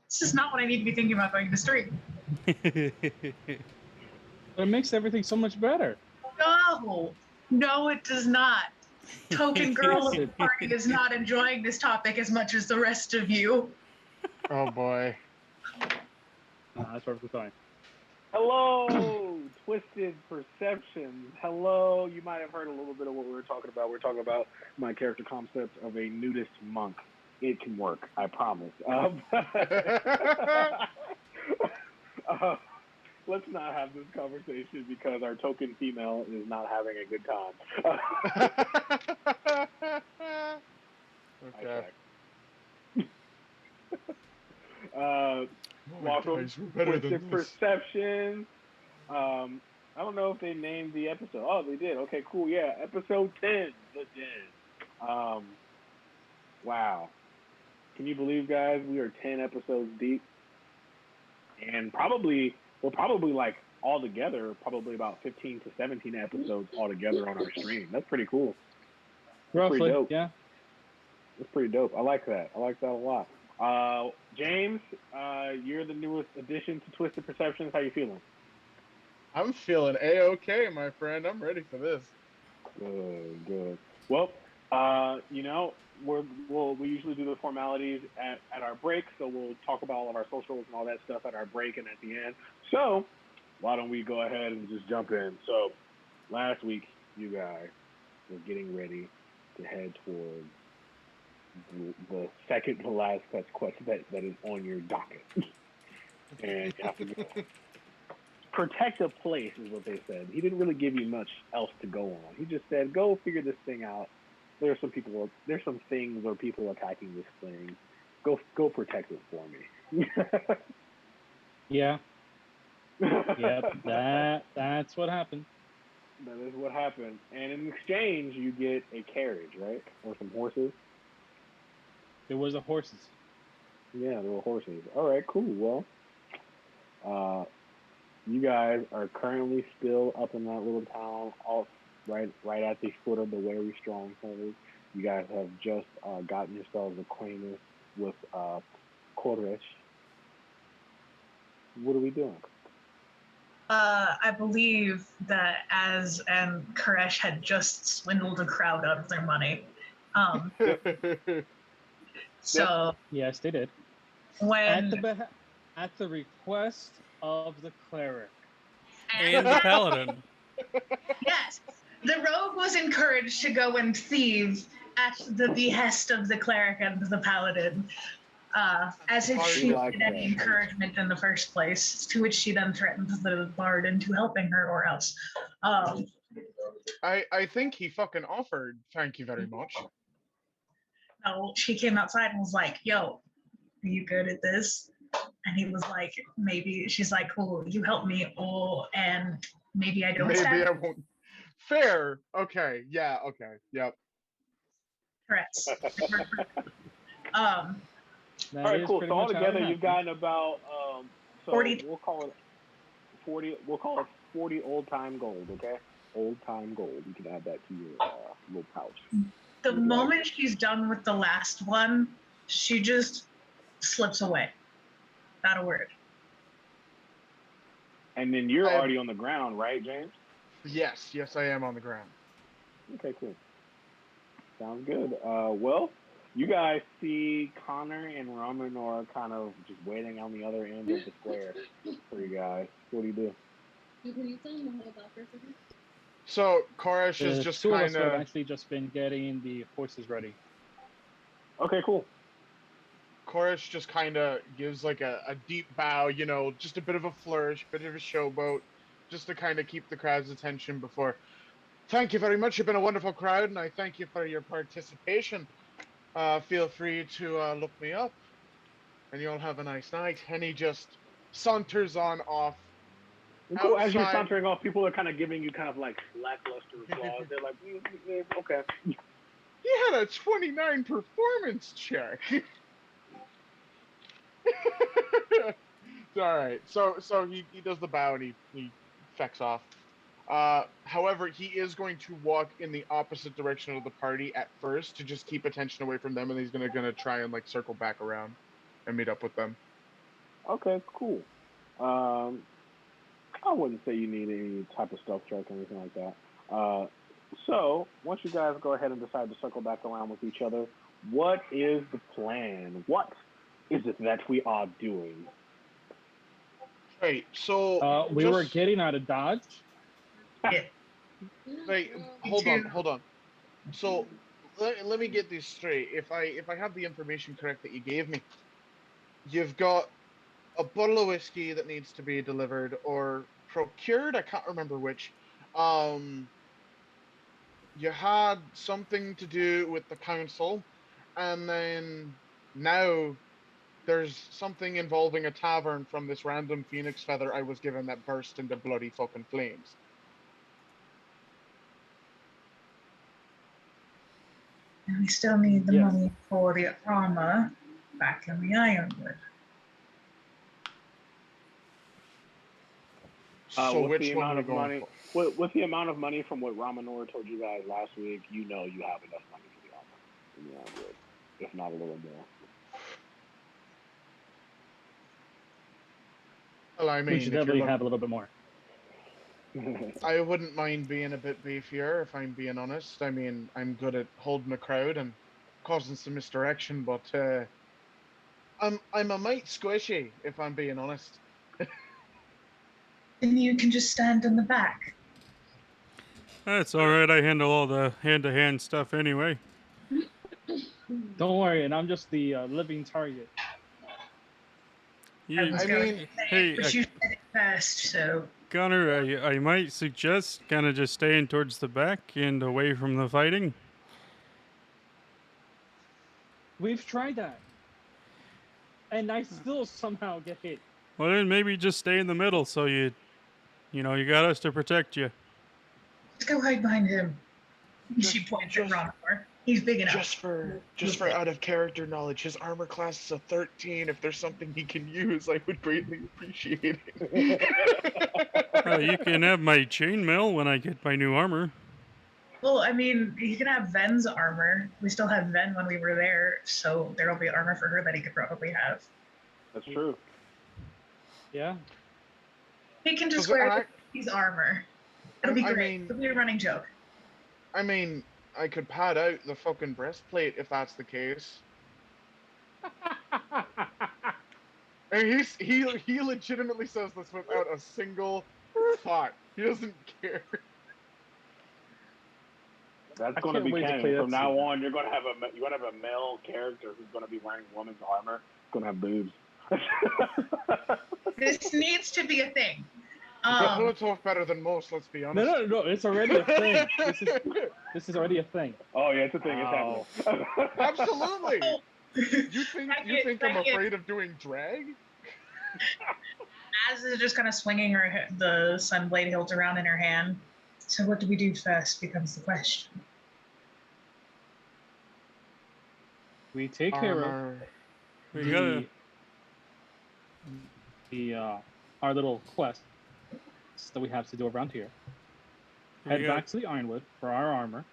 This is not what I need to be thinking about going to the street. But it makes everything so much better. No, it does not. Token girl of the party is not enjoying this topic as much as the rest of you. Oh boy. That's perfectly fine. Hello, Twisted Perceptions. Hello, you might have heard a little bit of what we were talking about. We're talking about my character concept of a nudist monk. It can work, I promise. Let's not have this conversation because our token female is not having a good time. Okay. Welcome to Twisted Perceptions. I don't know if they named the episode. Oh, they did. Okay, cool. Yeah, episode 10. Wow. Can you believe, guys, we are 10 episodes deep? And we're probably like all together, probably about 15 to 17 episodes all together on our stream. That's pretty cool. That's roughly, pretty dope. Yeah. That's pretty dope. I like that. I like that a lot. James, you're the newest addition to Twisted Perceptions. How you feeling? I'm feeling A-okay, my friend. I'm ready for this. Good. Well, we usually do the formalities at our break, so we'll talk about all of our socials and all that stuff at our break and at the end. So why don't we go ahead and just jump in? So last week, you guys were getting ready to head towards the second to last quest that is on your docket. And you have to go. Protect a place is what they said. He didn't really give you much else to go on. He just said, go figure this thing out. There's some things or people attacking this thing. Go protect it for me. Yeah. Yep. That's what happened. That is what happened. And in exchange, you get a carriage, right? Or some horses. There was the horses. Yeah, there were horses. All right, cool. Well, you guys are currently still up in that little town, right at the foot of the Wary Stronghold. You guys have just gotten yourselves acquainted with Koresh. What are we doing? I believe that Koresh had just swindled a crowd out of their money. So yes, they did. When at the request of the cleric and the paladin. Yes, the rogue was encouraged to go and thieve at the behest of the cleric and the paladin, as if she needed any encouragement in the first place, to which she then threatened the bard into helping her or else. I think he fucking offered, thank you very much. No, she came outside and was like, yo, are you good at this? And he was like, maybe. She's like, cool, you help me, and maybe I don't. Maybe I won't. Fair. Okay. Yeah. Okay. Yep. Threats. All right, cool. So all together, you've gotten about 40. We'll call it 40. We'll call it 40 old-time gold. Okay, old-time gold. You can add that to your little pouch. The moment she's done with the last one, she just slips away. Not a word. And then you're already on the ground, right, James? Yes, I am on the ground. Okay, cool. Sounds good. Well, you guys see Connor and Romanor kind of just waiting on the other end of the square for you guys. What do you do? So Koresh is just kind of actually just been getting the horses ready. Okay, cool. Koresh just kind of gives like a deep bow, just a bit of a flourish, bit of a showboat, just to kind of keep the crowd's attention before. Thank you very much. You've been a wonderful crowd, and I thank you for your participation. Feel free to look me up, and you'll have a nice night. And he just saunters on off. Cool. As you're sauntering off, people are kind of giving you kind of like lackluster applause. They're like, okay. He had a 29 performance check. All right. So he does the bow and he fecks off. However, he is going to walk in the opposite direction of the party at first to just keep attention away from them, and he's gonna try and like circle back around and meet up with them. Okay, cool. Um, I wouldn't say you need any type of stealth check or anything like that. So once you guys go ahead and decide to circle back around with each other, what is the plan? What is it that we are doing? Right. So We were getting out of Dodge. Yeah. wait, hold on. So let me get this straight. If I have the information correct that you gave me, you've got a bottle of whiskey that needs to be delivered or procured. I can't remember which. Um, you had something to do with the council, and then now there's something involving a tavern from this random phoenix feather I was given that burst into bloody fucking flames. And we still need the Yes. money for the armor back in the Ironwood. So With which the one are amount we of going money, for? with the amount of money from what Ramanor told you guys last week, you know you have enough money for the armor in the Ironwood, if not a little more. Well, I We mean, should if you're definitely look, have a little bit more. I wouldn't mind being a bit beefier if I'm being honest. I mean, I'm good at holding a crowd and causing some misdirection, but I'm a mite squishy if I'm being honest. And you can just stand in the back. That's all right. I handle all the hand-to-hand stuff anyway. Don't worry, and I'm just the living target. I You, was I going mean, to say hey, it, but you said it first, so Connor, I might suggest kind of just staying towards the back and away from the fighting. We've tried that, and I still somehow get hit. Well, then maybe just stay in the middle so you got us to protect you. let's go hide behind him. She just points at just Ronmor. He's big enough. just for out of character knowledge, his armor class is a 13. If there's something he can use, I would greatly appreciate it. You can have my chainmail when I get my new armor. Well, I mean, he can have Ven's armor. We still had Ven when we were there, so there'll be armor for her that he could probably have. That's true. Yeah. He can just Does it wear his armor. It'll be I great. mean- It'll be a running joke. I mean, I could pad out the fucking breastplate if that's the case. And he legitimately says this without a single thought. He doesn't care. That's I going to can't be wait to canon. play that From now season. on, you're going to have a male character who's going to be wearing woman's armor. It's going to have boobs. This needs to be a thing. He'll talk better than most. Let's be honest. No. It's already a thing. This is already a thing. Oh yeah, it's a thing. Wow. It's happening. Absolutely. You think I'm Second. afraid of doing drag? Az is just kind of swinging the sunblade hilt around in her hand. So what do we do first becomes the question. We take care of Armor. We gotta. our little quest that we have to do around here. Head back to the Ironwood for our armor.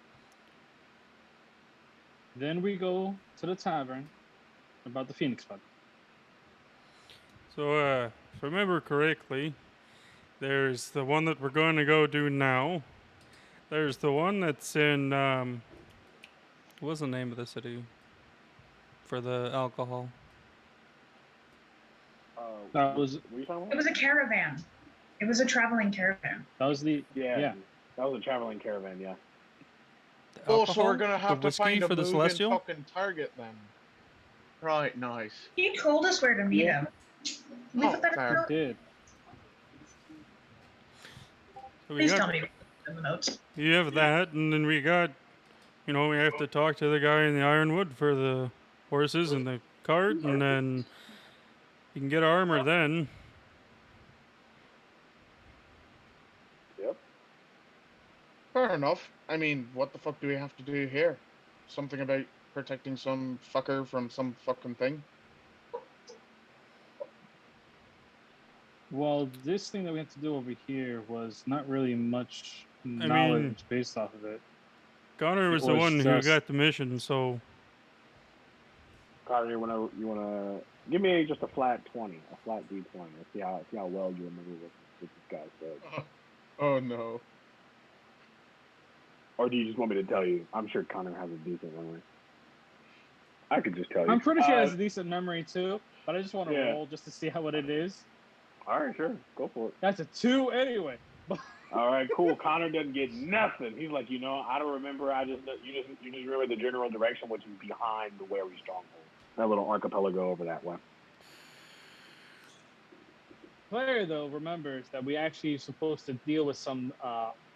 Then we go to the tavern about the Phoenix Feather. So, if I remember correctly, there's the one that we're going to go do now. There's the one that's in, what's the name of the city for the alcohol? That was. What are you talking about? It was a caravan. It was a traveling caravan. That was the. Yeah. That was a traveling caravan. Yeah. Oh, so we're gonna have the to find whiskey a for the moving Celestial? fucking target then. Right, nice. He told us where to meet him. We put that in the fair. notes. Did. So we Please got, tell me to put it in the notes. you have that, and then we got, we have to talk to the guy in the Ironwood for the horses and the cart, and then you can get armor then. Yep. Fair enough. I mean, what the fuck do we have to do here? Something about protecting some fucker from some fucking thing? Well, this thing that we had to do over here was not really much knowledge based off of it. Connor was the was one who just- got the mission, so Carter, you wanna give me just a flat 20, a flat D20. Let's see how well you remember what this guy said. Oh no. Or do you just want me to tell you? I'm sure Connor has a decent memory. I could just tell you. I'm pretty sure he has a decent memory too, but I just want to Yeah. roll just to see what it is. All right, sure, go for it. That's a 2 anyway. All right, cool. Connor doesn't get nothing. He's like, I don't remember. You just remember the general direction, which is behind the Wary stronghold. That little archipelago over that way. Player though remembers that we actually supposed to deal with some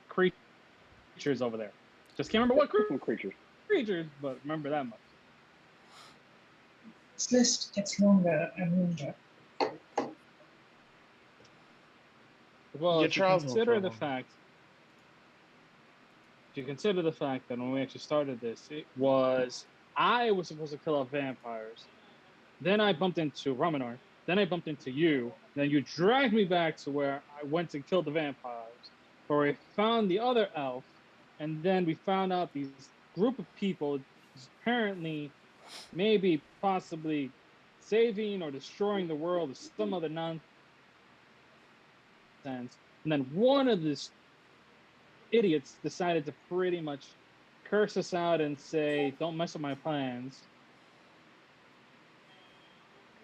creatures over there. Just can't remember what creatures, but remember that much. This list gets longer and longer. Well, You if you consider the fact that when we actually started this, I was supposed to kill off vampires. Then I bumped into Romanor. Then I bumped into you. Then you dragged me back to where I went and killed the vampires, where we found the other elf, and then we found out these group of people apparently, maybe, possibly saving or destroying the world or some other nonsense. And then one of these idiots decided to pretty much curse us out and say, "Don't mess with my plans."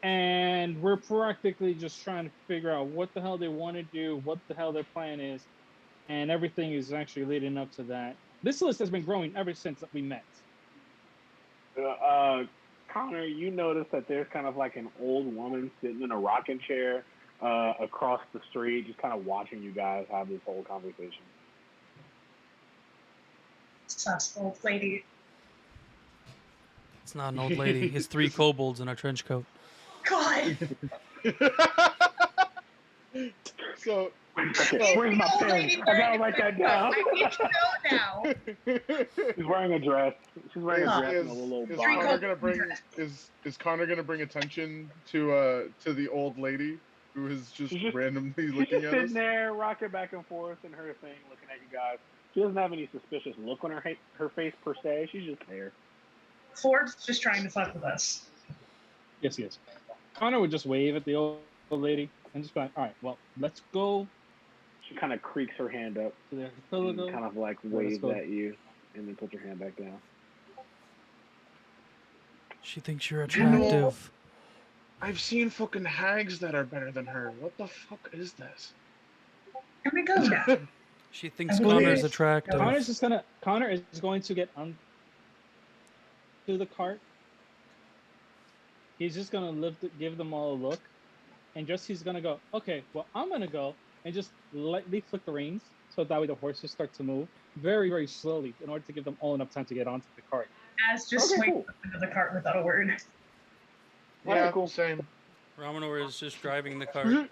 And we're practically just trying to figure out what the hell they want to do, what the hell their plan is, and everything is actually leading up to that. This list has been growing ever since we met. Connor, you notice that there's kind of like an old woman sitting in a rocking chair across the street, just kind of watching you guys have this whole conversation. Sus old lady. It's not an old lady. It's 3 kobolds in a trench coat. God. So Where's my pen? I gotta write that down. I need to know now. She's wearing a dress. She's wearing a dress and a little is bob. Connor gonna bring attention to the old lady who is just randomly looking at us? She's just sitting there, rocking back and forth in her thing, looking at you guys. She doesn't have any suspicious look on her face per se. She's just there. Ford's just trying to fuck with us. Yes. Connor would just wave at the old lady and just be like, "All right, well, let's go." She kind of creaks her hand up to the and kind of like waves at you and then puts her hand back down. She thinks you're attractive. I've seen fucking hags that are better than her. What the fuck is this? Can we go now? She thinks Connor's attractive. Connor is going to get onto the cart. He's just gonna give them all a look, and he's gonna go, "Okay, well, I'm gonna go," and just lightly flick the reins so that way the horses start to move very, very slowly in order to give them all enough time to get onto the cart. As just swings into the cart without a word. Yeah, cool. Same. Ramanor is just driving the cart.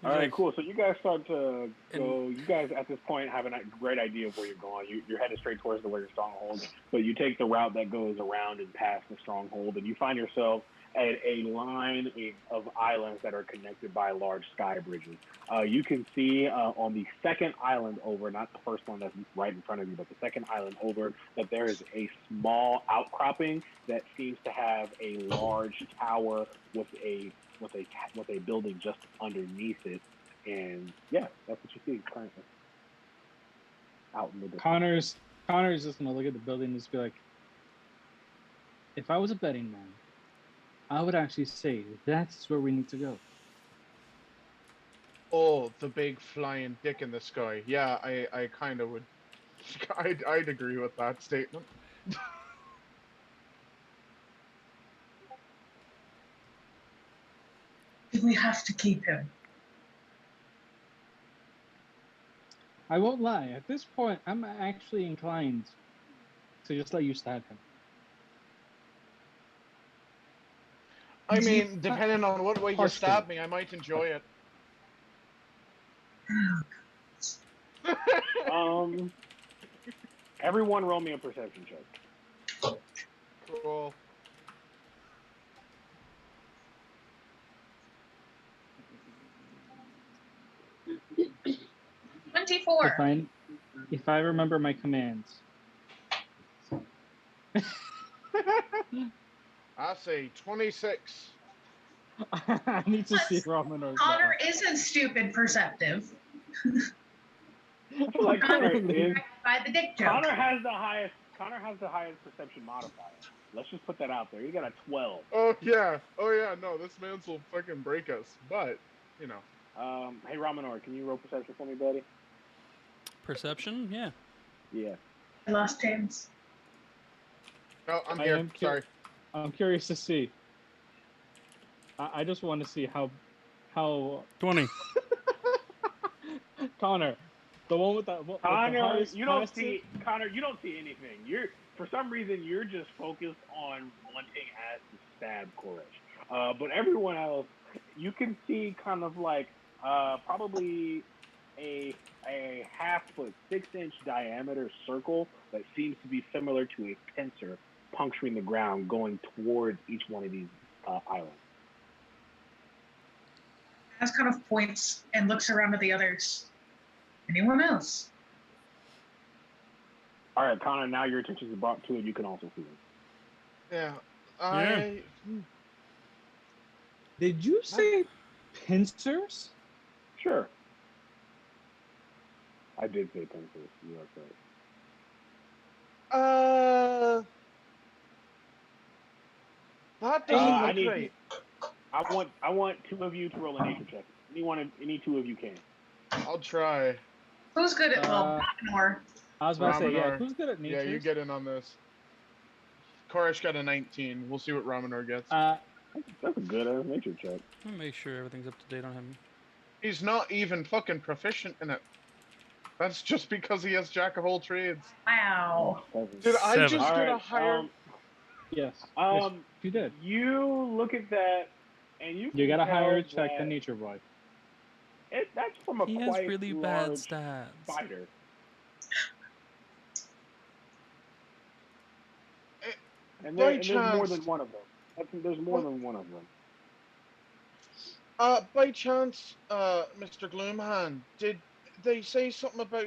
All right, cool. So you guys start to go. You guys at this point have a great idea of where you're going. You're headed straight towards the Warrior Stronghold, but you take the route that goes around and past the stronghold, and you find yourself at a line of islands that are connected by large sky bridges. You can see on the second island over, not the first one that's right in front of you, but the second island over, that there is a small outcropping that seems to have a large tower with a building just underneath it, and yeah, that's what you see currently out in the distance. Connor's just gonna look at the building and just be like, "If I was a betting man, I would actually say that's where we need to go." Oh, the big flying dick in the sky. Yeah, I kind of would. I'd agree with that statement. Do we have to keep him? I won't lie. At this point, I'm actually inclined to just let you stab him. I mean, depending on what way you stab me, I might enjoy it. Everyone roll me a perception check. Cool. If I remember my commands. I say 26. I need to see Romanor's Connor now. isn't stupid perceptive. I feel like Connor is. By the dick joke. Connor has the highest. Connor has the highest perception modifier. Let's just put that out there. He got a 12. Oh yeah. Oh yeah. No, this man's will fucking break us. But you know. Hey Ramanor, can you roll perception for me, buddy? Perception? Yeah. Yeah. I lost James. No, I'm I here. am Sorry. I'm curious to see. I just want to see how 20. Connor, the one with the Connor, highest you don't passive- see Connor. You don't see anything. You're for some reason you're just focused on wanting as to stab Koresh. But everyone else, you can see kind of like probably a half foot, 6-inch diameter circle that seems to be similar to a pincer puncturing the ground, going towards each one of these islands. As kind of points and looks around at the others. Anyone else? All right, Connor. Now your attention is brought to it. You can also see them. Yeah. Did you say pincers? Sure. I did say pincers. You are correct. That doesn't I look need- right. I want two of you to roll a nature check. Any two of you can. I'll try. Who's good at Ramanor? I was about to say, yeah, Ramanor. who's good at nature? Yeah, you get in on this. Koresh got a 19. We'll see what Ramanor gets. That's a good nature check. I'll make sure everything's up to date on him. He's not even fucking proficient in it. That's just because he has jack of all trades. Wow. Did I 7. just All get a right, higher? Yes. Yes, Um, you did. You look at that, and you You got a can higher tell check that than Nature Boy. That's from a He has quite really bad large stats. spider. And there's more than one of them. There's more than one of them. By chance, Mr. Gloomhand, did they say something about,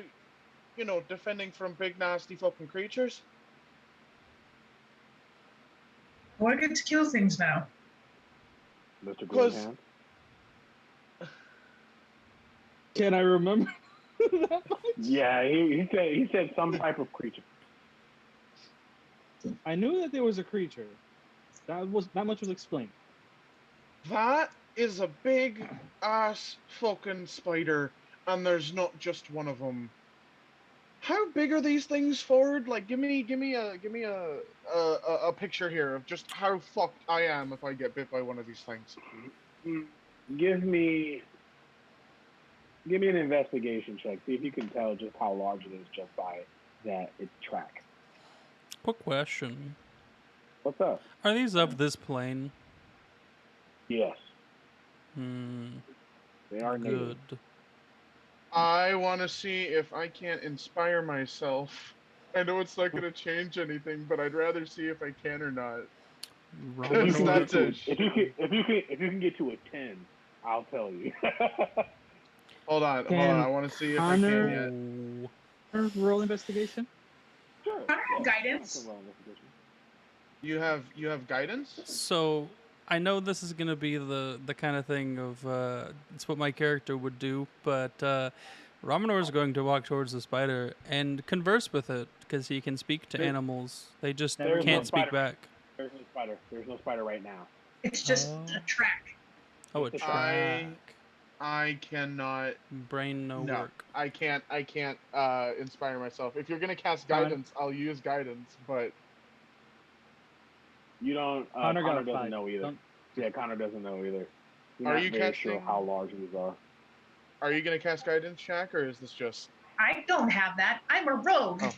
defending from big nasty fucking creatures? What get to kill things now? Mr. Because- Gloomhand. Can I remember that much? Yeah, he said some type of creature. I knew that there was a creature. That much was explained. That is a big ass fucking spider, and there's not just one of them. How big are these things, Ford? Like, give me a picture here of just how fucked I am if I get bit by one of these things. Give me an investigation check. See if you can tell just how large it is just by its track. Quick question. What's up? Are these of this plane? Yes, They are native. good. I want to see if I can't inspire myself. I know it's not going to change anything, but I'd rather see if I can or not. If you, That's can, a if you can get to a 10, I'll tell you. Hold on. I want to see if I can yet. Roll investigation. Sure. Connor had guidance. I can roll investigation. You have guidance? So I know this is gonna be the kind of thing of it's what my character would do, but Ramanor is going to walk towards the spider and converse with it because he can speak to animals. They just There's can't no speak spider. back. There's no spider. There's no spider right now. It's just a track. Oh, a track. I cannot. Brain no work. I can't inspire myself. If you're gonna cast guidance, I'll use guidance, but You don't. Connor got a doesn't 5. know either. Yeah, Connor doesn't know either. He's Are not you very sure casting- how large these are. are you gonna cast guidance, Shaq, or is this just? I don't have that. I'm a rogue. Oh.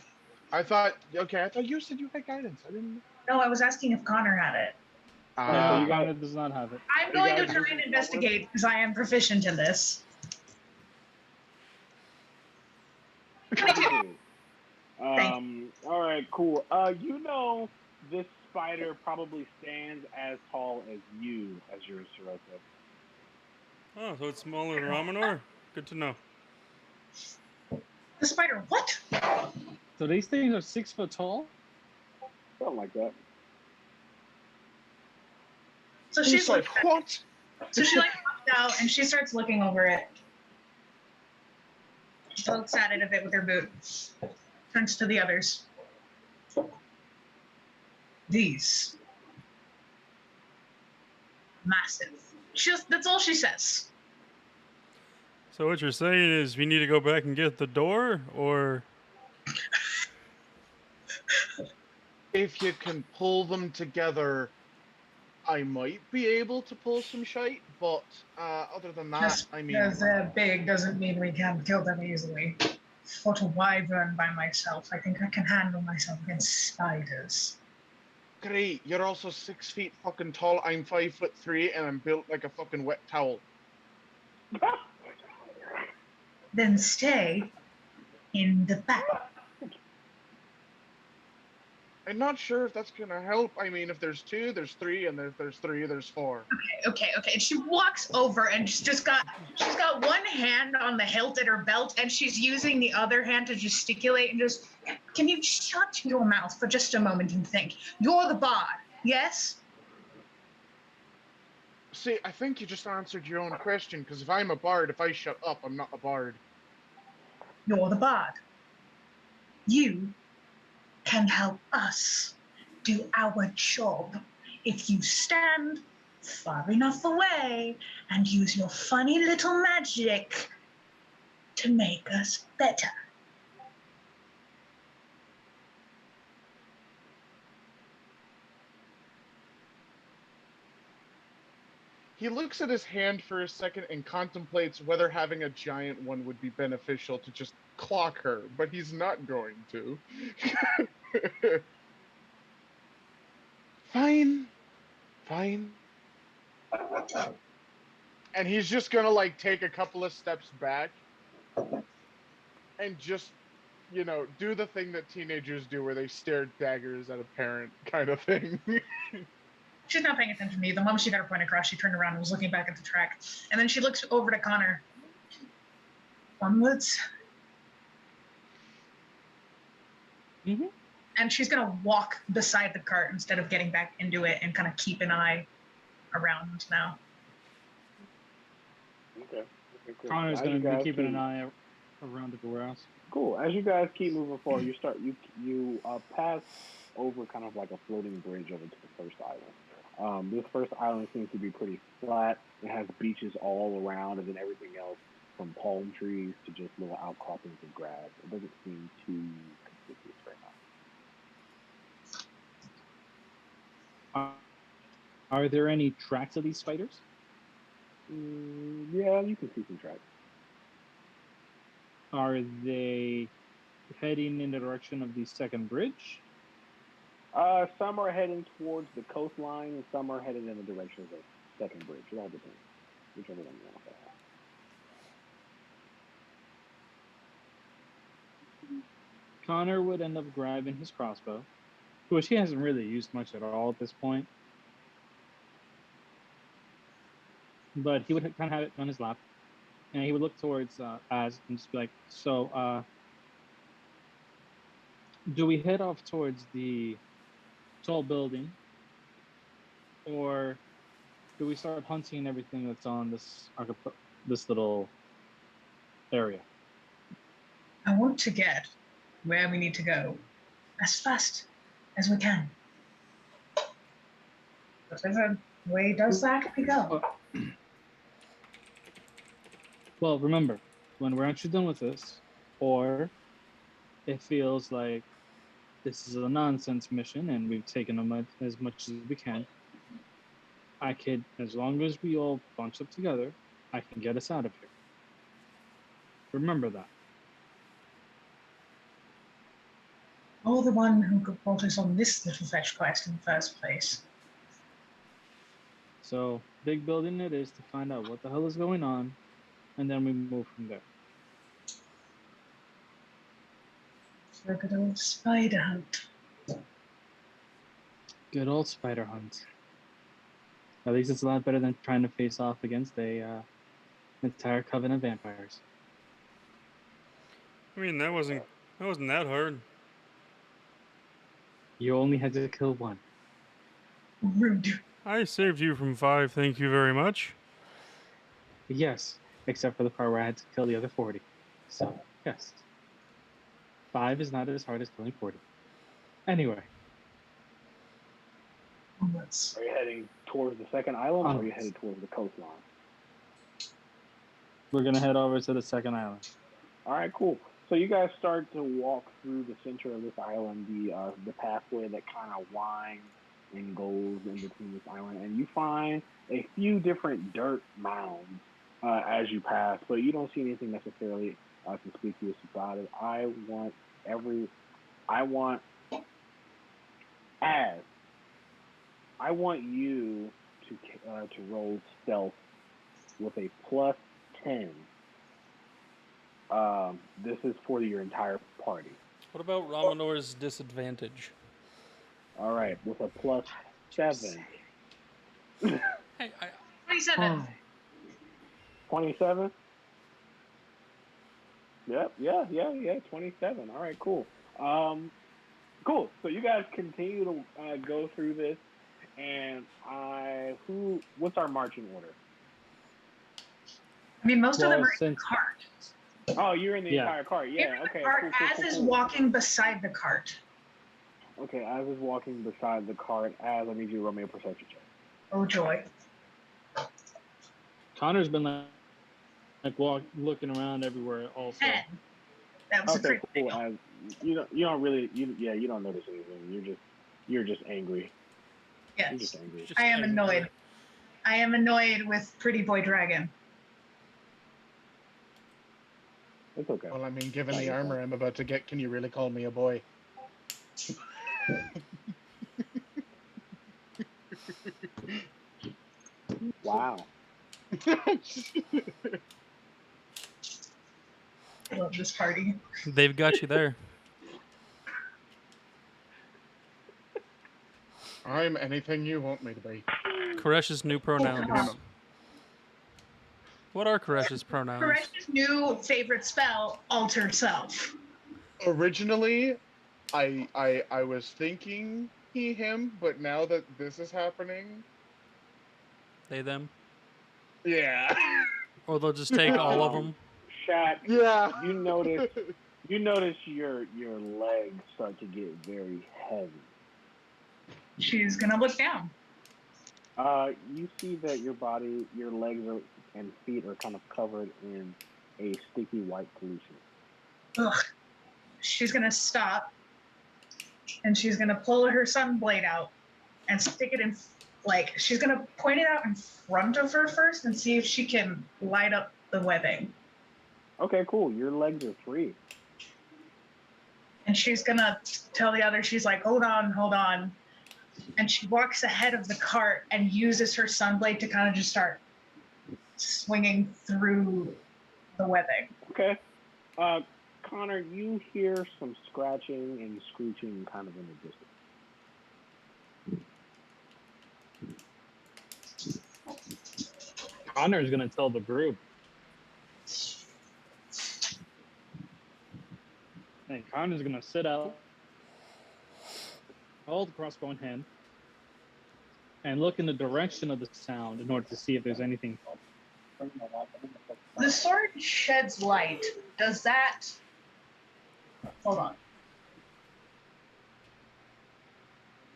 I thought you said you had guidance. I didn't. No, I was asking if Connor had it. No, you got- Connor does not have it. I'm You going to guys try moving and investigate because I am proficient in this. 22. All right, cool. This spider probably stands as tall as you, as your Sirocco. Oh, so it's smaller than Ramanor? Good to know. The spider, what? So these things are 6 foot tall. Something like that. So He's she's like, what? So she like walks out and she starts looking over it. She looks at it a bit with her boot. Turns to the others. These. Massive. That's all she says. So what you're saying is we need to go back and get the door, or If you can pull them together, I might be able to pull some shite, but other than that, Just I mean, because they're big doesn't mean we can't kill them easily. Fought a wyvern by myself. I think I can handle myself against spiders. great. You're also 6 feet fucking tall. I'm 5'3", and I'm built like a fucking wet towel. Then stay in the back. I'm not sure if that's gonna help. I mean, if there's 2, there's 3, and if there's 3, there's 4. Okay. And she walks over and she's got one hand on the hilt at her belt and she's using the other hand to gesticulate and just, can you shut your mouth for just a moment and think? You're the bard, yes? See, I think you just answered your own question, because if I'm a bard, if I shut up, I'm not a bard. You're the bard. You can help us do our job if you stand far enough away and use your funny little magic to make us better. He looks at his hand for a second and contemplates whether having a giant one would be beneficial to just clock her, but he's not going to. Fine. And he's just gonna like take a couple of steps back and just, do the thing that teenagers do where they stare daggers at a parent kind of thing. She's not paying attention to me. The moment she got her point across, she turned around and was looking back at the track. And then she looks over to Connor. Onwards. Mm-hmm. And she's going to walk beside the cart instead of getting back into it and kind of keep an eye around now. Okay. Cool. Connor's going to be keeping an eye around the grass. Cool. As you guys keep moving forward, you pass over kind of like a floating bridge over to the first island. This first island seems to be pretty flat. It has beaches all around, and then everything else from palm trees to just little outcroppings of grass. It doesn't seem too conspicuous right now. Are there any tracks of these spiders? Yeah, you can see some tracks. Are they heading in the direction of the second bridge? Some are heading towards the coastline, and some are headed in the direction of the second bridge. It all depends. Whichever one you want to have. Connor would end up grabbing his crossbow, which he hasn't really used much at all at this point. But he would kind of have it on his lap, and he would look towards Az and just be like, so, do we head off towards the tall building, or do we start hunting everything that's on this little area? I want to get where we need to go as fast as we can. Whatever way does that we go? Well, remember, when we're actually done with this, or it feels like this is a nonsense mission and we've taken as much as we can, I could, as long as we all bunch up together, I can get us out of here. Remember that. You're the one who could put us on this little fetch quest in the first place. So, big building it is to find out what the hell is going on, and then we move from there. For a good old spider hunt. Good old spider hunt. At least it's a lot better than trying to face off against a entire coven of vampires. I mean that wasn't that hard. You only had to kill one. Rude. I saved you from 5, thank you very much. Yes, except for the part where I had to kill the other 40. So, yes. 5 is not as hard as killing 40. Anyway. Are you heading towards the second island, or are you headed towards the coastline? We're going to head over to the second island. All right, cool. So you guys start to walk through the center of this island, the pathway that kind of winds and goes in between this island, and you find a few different dirt mounds as you pass, but you don't see anything necessarily conspicuous about it. I want you to roll stealth with a +10. This is for your entire party. What about Ramanor's disadvantage? All right, with a +7. Hey, 27. 27? Yep, yeah, 27. All right, cool. Cool. So you guys continue to go through this, and what's our marching order? I mean, most of them are in the cart. Oh, you're in the entire cart. You're Yeah, in the okay. cart. Cool. Is walking beside the cart. Okay, Az is walking beside the cart. Az, I need you to roll me a perception check. Oh, joy. Connor's been looking around everywhere also. 10. That was Okay, a cool. Az, you don't notice anything. You're just angry. Yes. You're just angry. I am annoyed. I am annoyed with Pretty Boy Dragon. It's okay. Well, I mean, given the armor I'm about to get, can you really call me a boy? Wow. I love this party. They've got you there. I'm anything you want me to be. Koresh's new pronouns. What are Koresh's pronouns? Koresh's new favorite spell, Alter Self. Originally, I was thinking he, him, but now that this is happening... They, them? Yeah. Or they'll just take all of them? Shaq, Yeah. you notice your legs start to get very heavy. She's gonna look down. You see that your legs and feet are kind of covered in a sticky white pollution. Ugh. She's gonna stop, and she's gonna pull her sun blade out and stick it in. She's gonna point it out in front of her first and see if she can light up the webbing. Okay, cool. Your legs are free. And she's gonna tell the other, she's like, hold on. And she walks ahead of the cart and uses her sunblade to kind of just start swinging through the webbing. Okay. Connor, you hear some scratching and screeching kind of in the distance. Connor's going to tell the group. And Connor's going to sit out, hold the crossbow in hand, and look in the direction of the sound in order to see if there's anything. The sword sheds light. Does that... Hold on.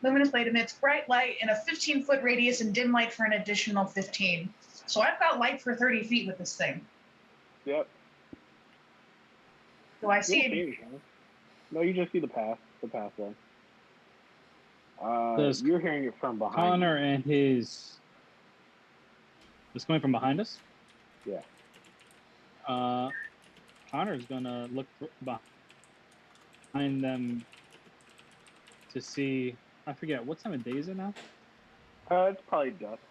Luminous light emits bright light in a 15-foot radius and dim light for an additional 15. So I've got light for 30 feet with this thing. Yep. Do I see it? No, you just see the pathway. You're hearing it from behind. Connor and his... It's coming from behind us? Yeah. Connor's going to look behind them to see... I forget, what time of day is it now? It's probably dusk.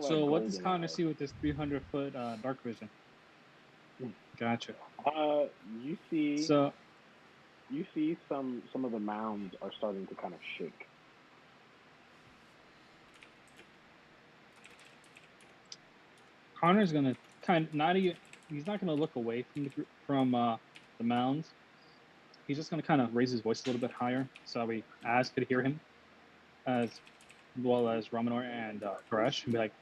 So what does Connor see with this 300-foot dark vision? Gotcha. You see some of the mounds are starting to kind of shake. Connor's gonna he's not gonna look away from the mounds. he's just gonna kind of raise his voice a little bit higher so we Az could hear him, as well as Ramanor and Koresh, and be like,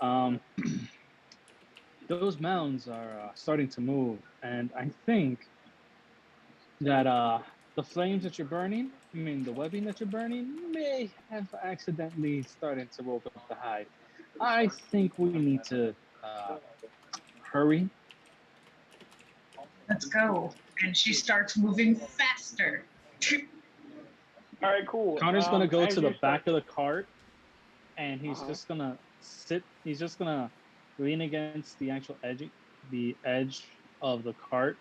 those mounds are starting to move, and I think that the flames that you're burning, I mean the webbing that you're burning, may have accidentally started to rope up the hide. I think we need to hurry. Let's go. And she starts moving faster. All right, cool. Connor's gonna go as to you the start- back of the cart, and he's Uh-huh. just gonna sit. He's just gonna lean against the actual edge of the cart,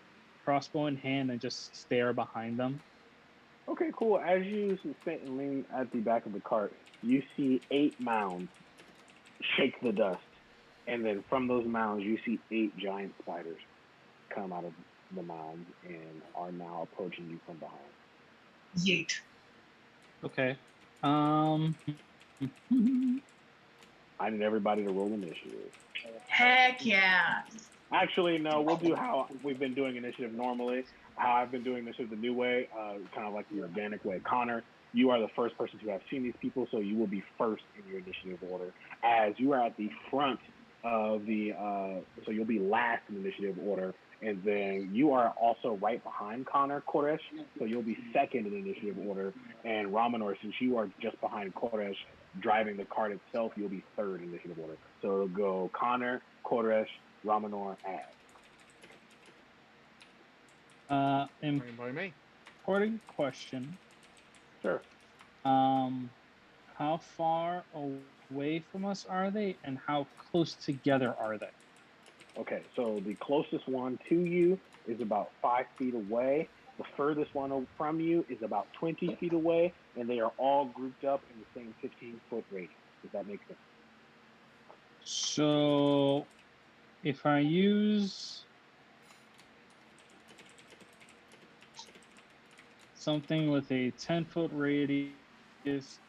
crossbow in hand, and just stare behind them. Okay, cool. As you sit and lean at the back of the cart, you see 8 mounds shake the dust. And then from those mounds, you see 8 giant spiders come out of the mounds and are now approaching you from behind. Yeet. Okay. I need everybody to roll initiative. Heck yeah. Actually, no, we'll do how we've been doing initiative normally. How I've been doing this is the new way, kind of like the organic way. Connor, you are the first person to have seen these people, so you will be first in your initiative order. As you are at the front of the, so you'll be last in initiative order, and then you are also right behind Connor, Koresh, so you'll be second in initiative order. And Ramanor, since you are just behind Koresh, driving the cart itself, you'll be third in initiative order. So it'll go Connor, Koresh, Ramanor, Az. Fine by me. Important question. Sure. How far away from us are they, and how close together are they? Okay, so the closest one to you is about 5 feet away. The furthest one from you is about 20 feet away, and they are all grouped up in the same 15-foot radius. Does that make sense? So, if I use something with a 10-foot radius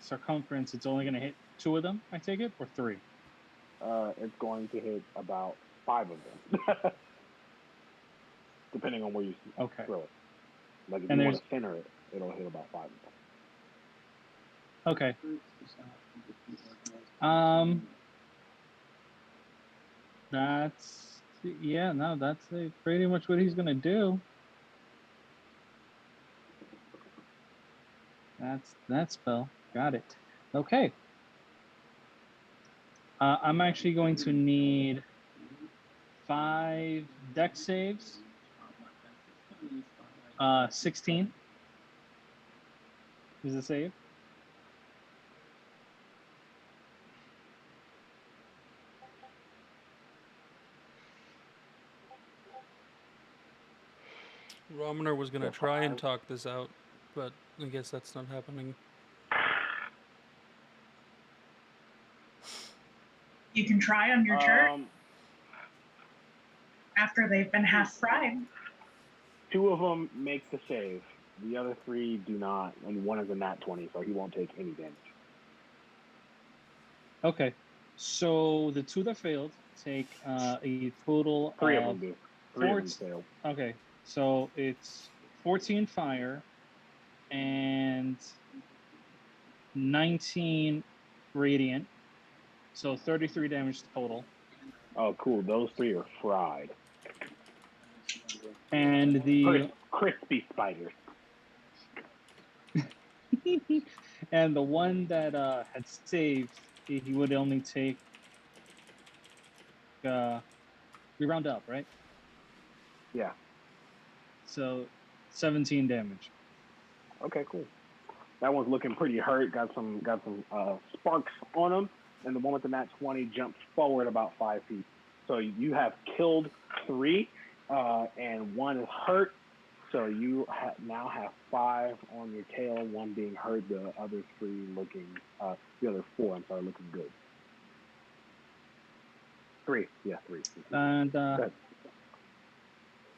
circumference, it's only going to hit 2 of them, I take it, or 3? It's going to hit about 5 of them, depending on where you throw it. Like if you want to center it, it'll hit about 5 of them. Okay. That's pretty much what he's gonna do. That's that spell. Got it. Okay. I'm actually going to need 5 dex saves. 16 is the save. Romaner was going to try and talk this out, but I guess that's not happening. You can try on your turn after they've been half fried. 2 of them make the save. The other 3 do not, and 1 is a nat 20, so he won't take any damage. Okay. So the 2 that failed take a total 3 of them do. 3 of them failed. Okay. So it's 14 fire and 19 radiant. So 33 damage total. Oh, cool. Those 3 are fried. And the crispy spiders. and the one that had saved, he would only take we round up, right? Yeah. So 17 damage. Okay, cool. That one's looking pretty hurt. Got some sparks on him, and the one with the nat 20 jumped forward about 5 feet. So you have killed 3, and 1 is hurt. So you now have 5 on your tail. 1 being hurt, the other 3 looking. The other 4, I'm sorry, looking good. 3, yeah, 3. And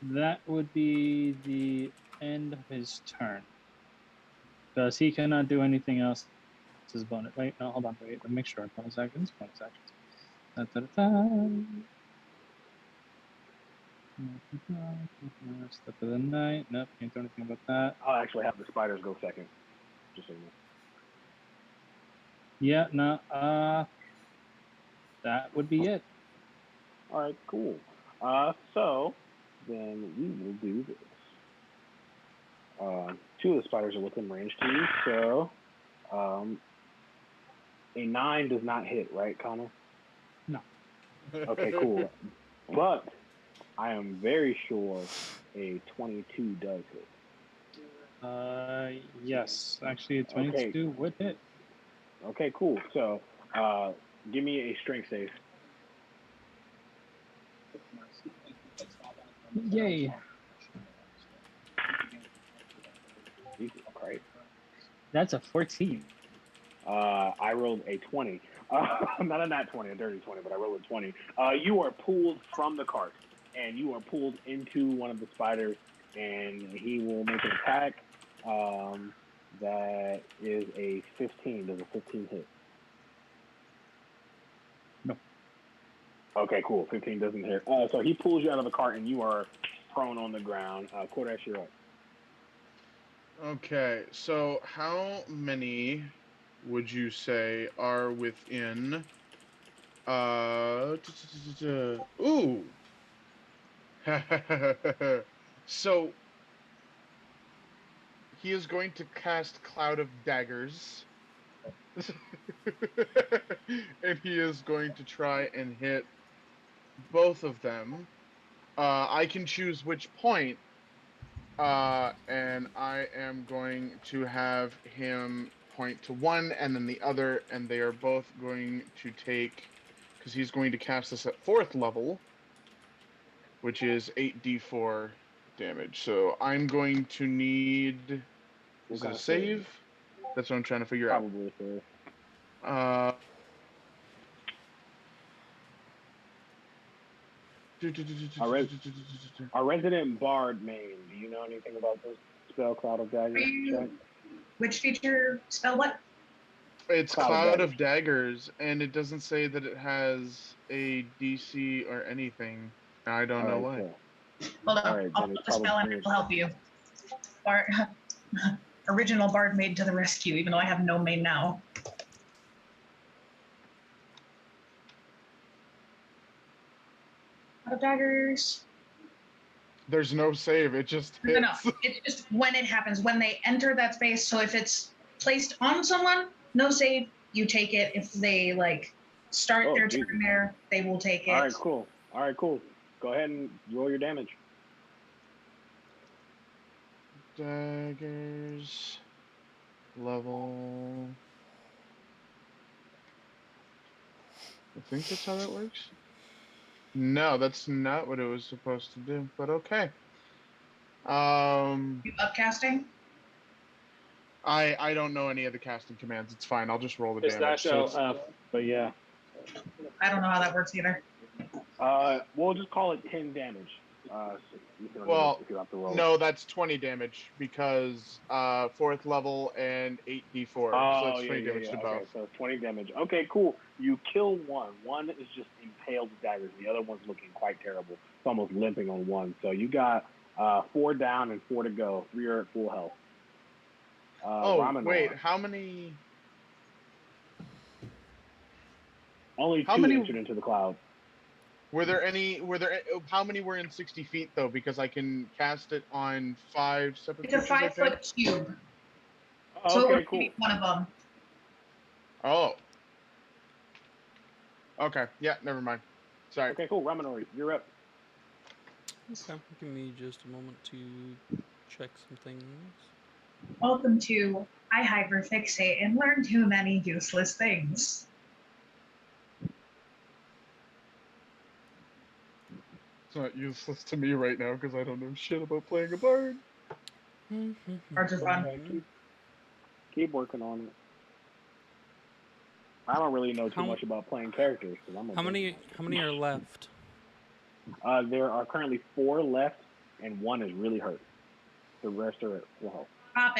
that would be the end of his turn. Because he cannot do anything else. This is bonus. Wait, no, hold on. Wait, let me make sure. Bonus actions. Da, da, da, da. Step of the night. Nope, can't do anything about that. I'll actually have the spiders go second. Just so you know. Yeah, no. That would be it. All right, cool. So then we will do this. Two of the spiders are within range to you, so a 9 does not hit, right, Connor? No. Okay, cool. But I am very sure a 22 does hit. Yes. Actually, a 22 would hit. Okay, cool. So, give me a strength save. Yay. Jesus Christ. That's a 14. I rolled a 20. Not a nat 20, a dirty 20, but I rolled a 20. You are pulled from the cart, and you are pulled into one of the spiders, and he will make an attack. That is a 15. Does a 15 hit? No. Okay, cool. 15 doesn't hit. So he pulls you out of the cart, and you are prone on the ground. Kodash, you're up. Okay, so how many would you say are within? Ooh. So he is going to cast Cloud of Daggers. And he is going to try and hit both of them. I can choose which point. And I am going to have him point to one and then the other, and they are both going to take, because he's going to cast this at 4th level, which is 8d4 damage. So I'm going to need. Is it a save? That's what I'm trying to figure out. Probably a save. Our resident bard main. Do you know anything about this spell, Cloud of Daggers? Which feature spell what? It's Cloud of Daggers, and it doesn't say that it has a DC or anything. I don't know why. Cool. Hold on, I'll put the spell and it'll help you. Original bard maid to the rescue, even though I have no main now. Cloud of Daggers. There's no save. It just hits. No, it's just when it happens, when they enter that space. So if it's placed on someone, no save, you take it. If they start their turn there, they will take it. All right, cool. Go ahead and roll your damage. Daggers. Level. I think that's how that works. No, that's not what it was supposed to do, but okay. You upcasting? I don't know any of the casting commands. It's fine. I'll just roll the damage. So but yeah. I don't know how that works either. We'll just call it 10 damage. Well, no, that's 20 damage because 4th level and 8d4. So that's 20 damage to both. Okay, so 20 damage. Okay, cool. You kill one. One is just impaled with daggers. The other one's looking quite terrible. It's almost limping on one. So you got 4 down and 4 to go. 3 are at full health. Wait, how many? Only 2 entered into the cloud. Were there how many were in 60 feet though? Because I can cast it on 5 separate. It's a 5-foot cube. Oh, so okay, cool. One of them. Oh. Okay. Yeah. Never mind. Sorry. Okay. Cool. Ramanori, you're up. Okay. Give me just a moment to check some things. Welcome to I hyperfixate and learn too many useless things. It's not useless to me right now because I don't know shit about playing a bard. Bards are fun. Keep working on it. I don't really know too much about playing characters. How many are left? There are currently 4 left, and 1 is really hurt. The rest are at full health. Bop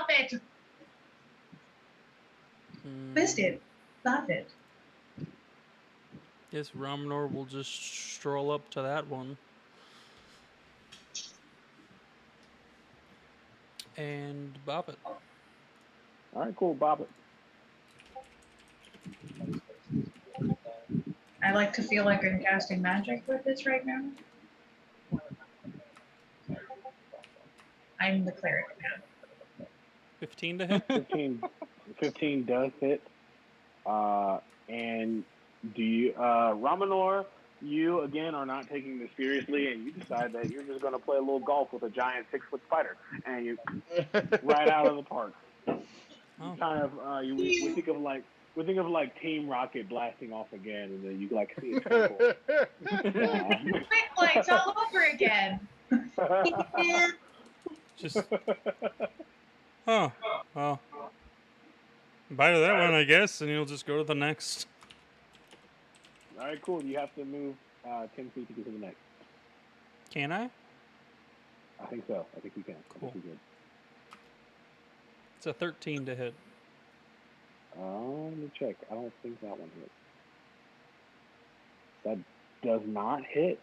it. Missed it. Bop it. Yes, Ramanor will just stroll up to that one. And bop it. All right, cool. Bop it. I like to feel like I'm casting magic with this right now. I'm the cleric now. 15 to hit. 15 does hit. And do you, Ramanor, you again are not taking this seriously, and you decide that you're just going to play a little golf with a giant 6-foot spider, and you right out of the park. Oh. Kind of, we think of like Team Rocket blasting off again, and then you like see it twinkle. Quick lights all over again. Just. Oh. Well. Bye to that one, I guess, and you'll just go to the next. All right, cool. You have to move 10 feet to get to the next. Can I? I think so. I think you can. Cool. I think you can. It's a 13 to hit. Let me check. I don't think that one hit. That does not hit.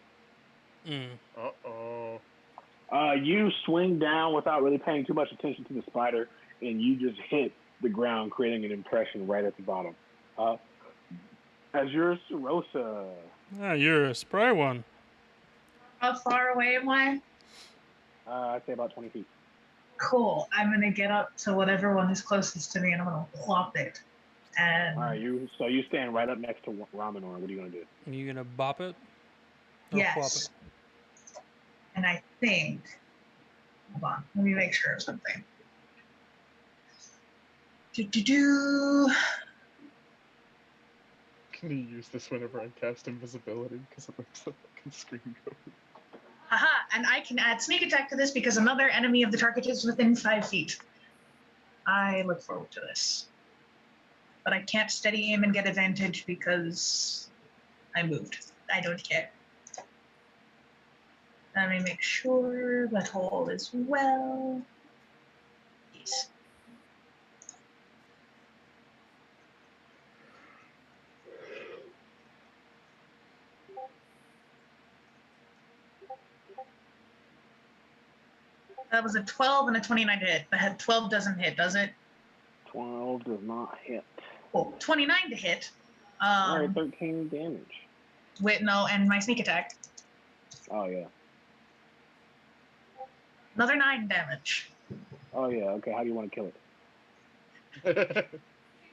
Uh-oh. You swing down without really paying too much attention to the spider, and you just hit the ground, creating an impression right at the bottom. As your Sirosa. Ah, you're a spry one. How far away am I? I'd say about 20 feet. Cool. I'm going to get up to whatever one is closest to me, and I'm going to plop it. And All right, you stand right up next to Ramanor. What are you going to do? Are you gonna bop it? Or yes. Plop it? And I think, hold on, let me make sure of something. Can you use this whenever I cast invisibility? Because it makes the fucking screen go. Aha, and I can add sneak attack to this because another enemy of the target is within 5 feet. I look forward to this. But I can't steady aim and get advantage because I moved. I don't care. Let me make sure that hold as well. Yes. That was a 12 and a 29 to hit. The 12 doesn't hit, does it? 12 does not hit. Cool. 29 to hit. All right, 13 damage. Wait, no, and my sneak attack. Oh, yeah. Another 9 damage. Oh, yeah. Okay, how do you want to kill it?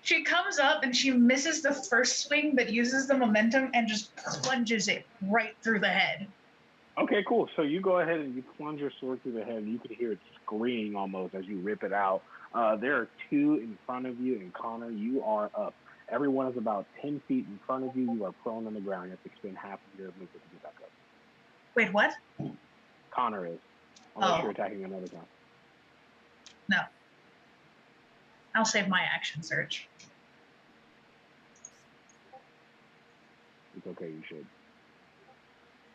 She comes up and she misses the first swing, but uses the momentum and just plunges it right through the head. Okay, cool. So you go ahead and you plunge your sword through the head, and you can hear it screaming almost as you rip it out. There are 2 in front of you, and Connor, you are up. Everyone is about 10 feet in front of you. You are prone on the ground. You have to expend half of your movement to get back up. Wait, what? Connor is. Unless you're attacking another time. No. I'll save my action surge. It's okay, you should.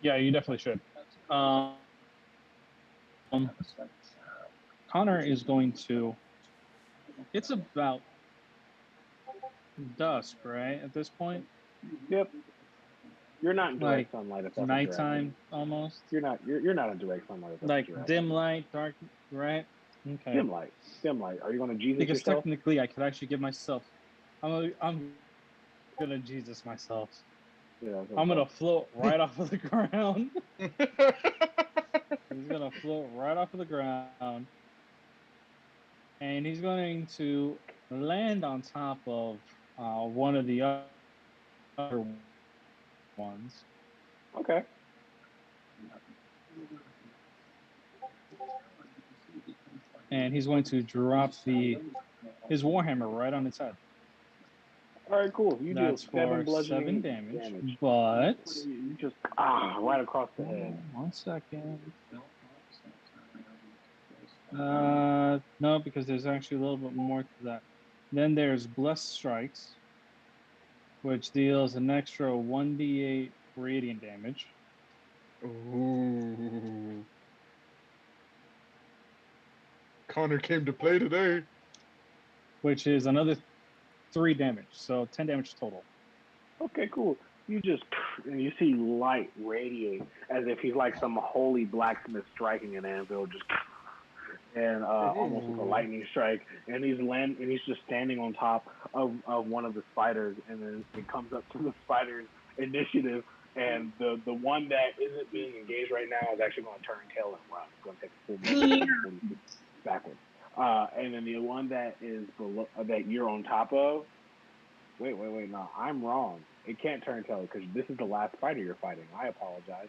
Yeah, you definitely should. Connor is going to. It's about dusk, right? At this point. Yep. You're not in direct Like sunlight. If that's nighttime, almost. You're not in direct sunlight. If that's like dim light, dark, right? Okay. Dim light. Are you going to Jesus because yourself? technically, I could actually give myself. I'm gonna Jesus myself. Yeah, I'm gonna float right off of the ground. He's gonna float right off of the ground, and he's going to land on top of one of the other ones. Okay. And he's going to drop his warhammer right on its head. All right, cool. You That's do 7 for bludgeoning 7 damage. But you just right across the head. 1 second. No, because there's actually a little bit more to that. Then there's Blessed Strikes, which deals an extra 1d8 radiant damage. Ooh. Connor came to play today. Which is another 3 damage, so 10 damage total. Okay, cool. And you see light radiate as if he's like some holy blacksmith striking an anvil, just and almost with a lightning strike, and he's just standing on top of one of the spiders, and then it comes up to the spider's initiative, and the one that isn't being engaged right now is actually going to turn tail and run. It's going to take a full movement backwards. And then the one that is below that you're on top of. Wait, no, I'm wrong. It can't turn tail because this is the last spider you're fighting. I apologize.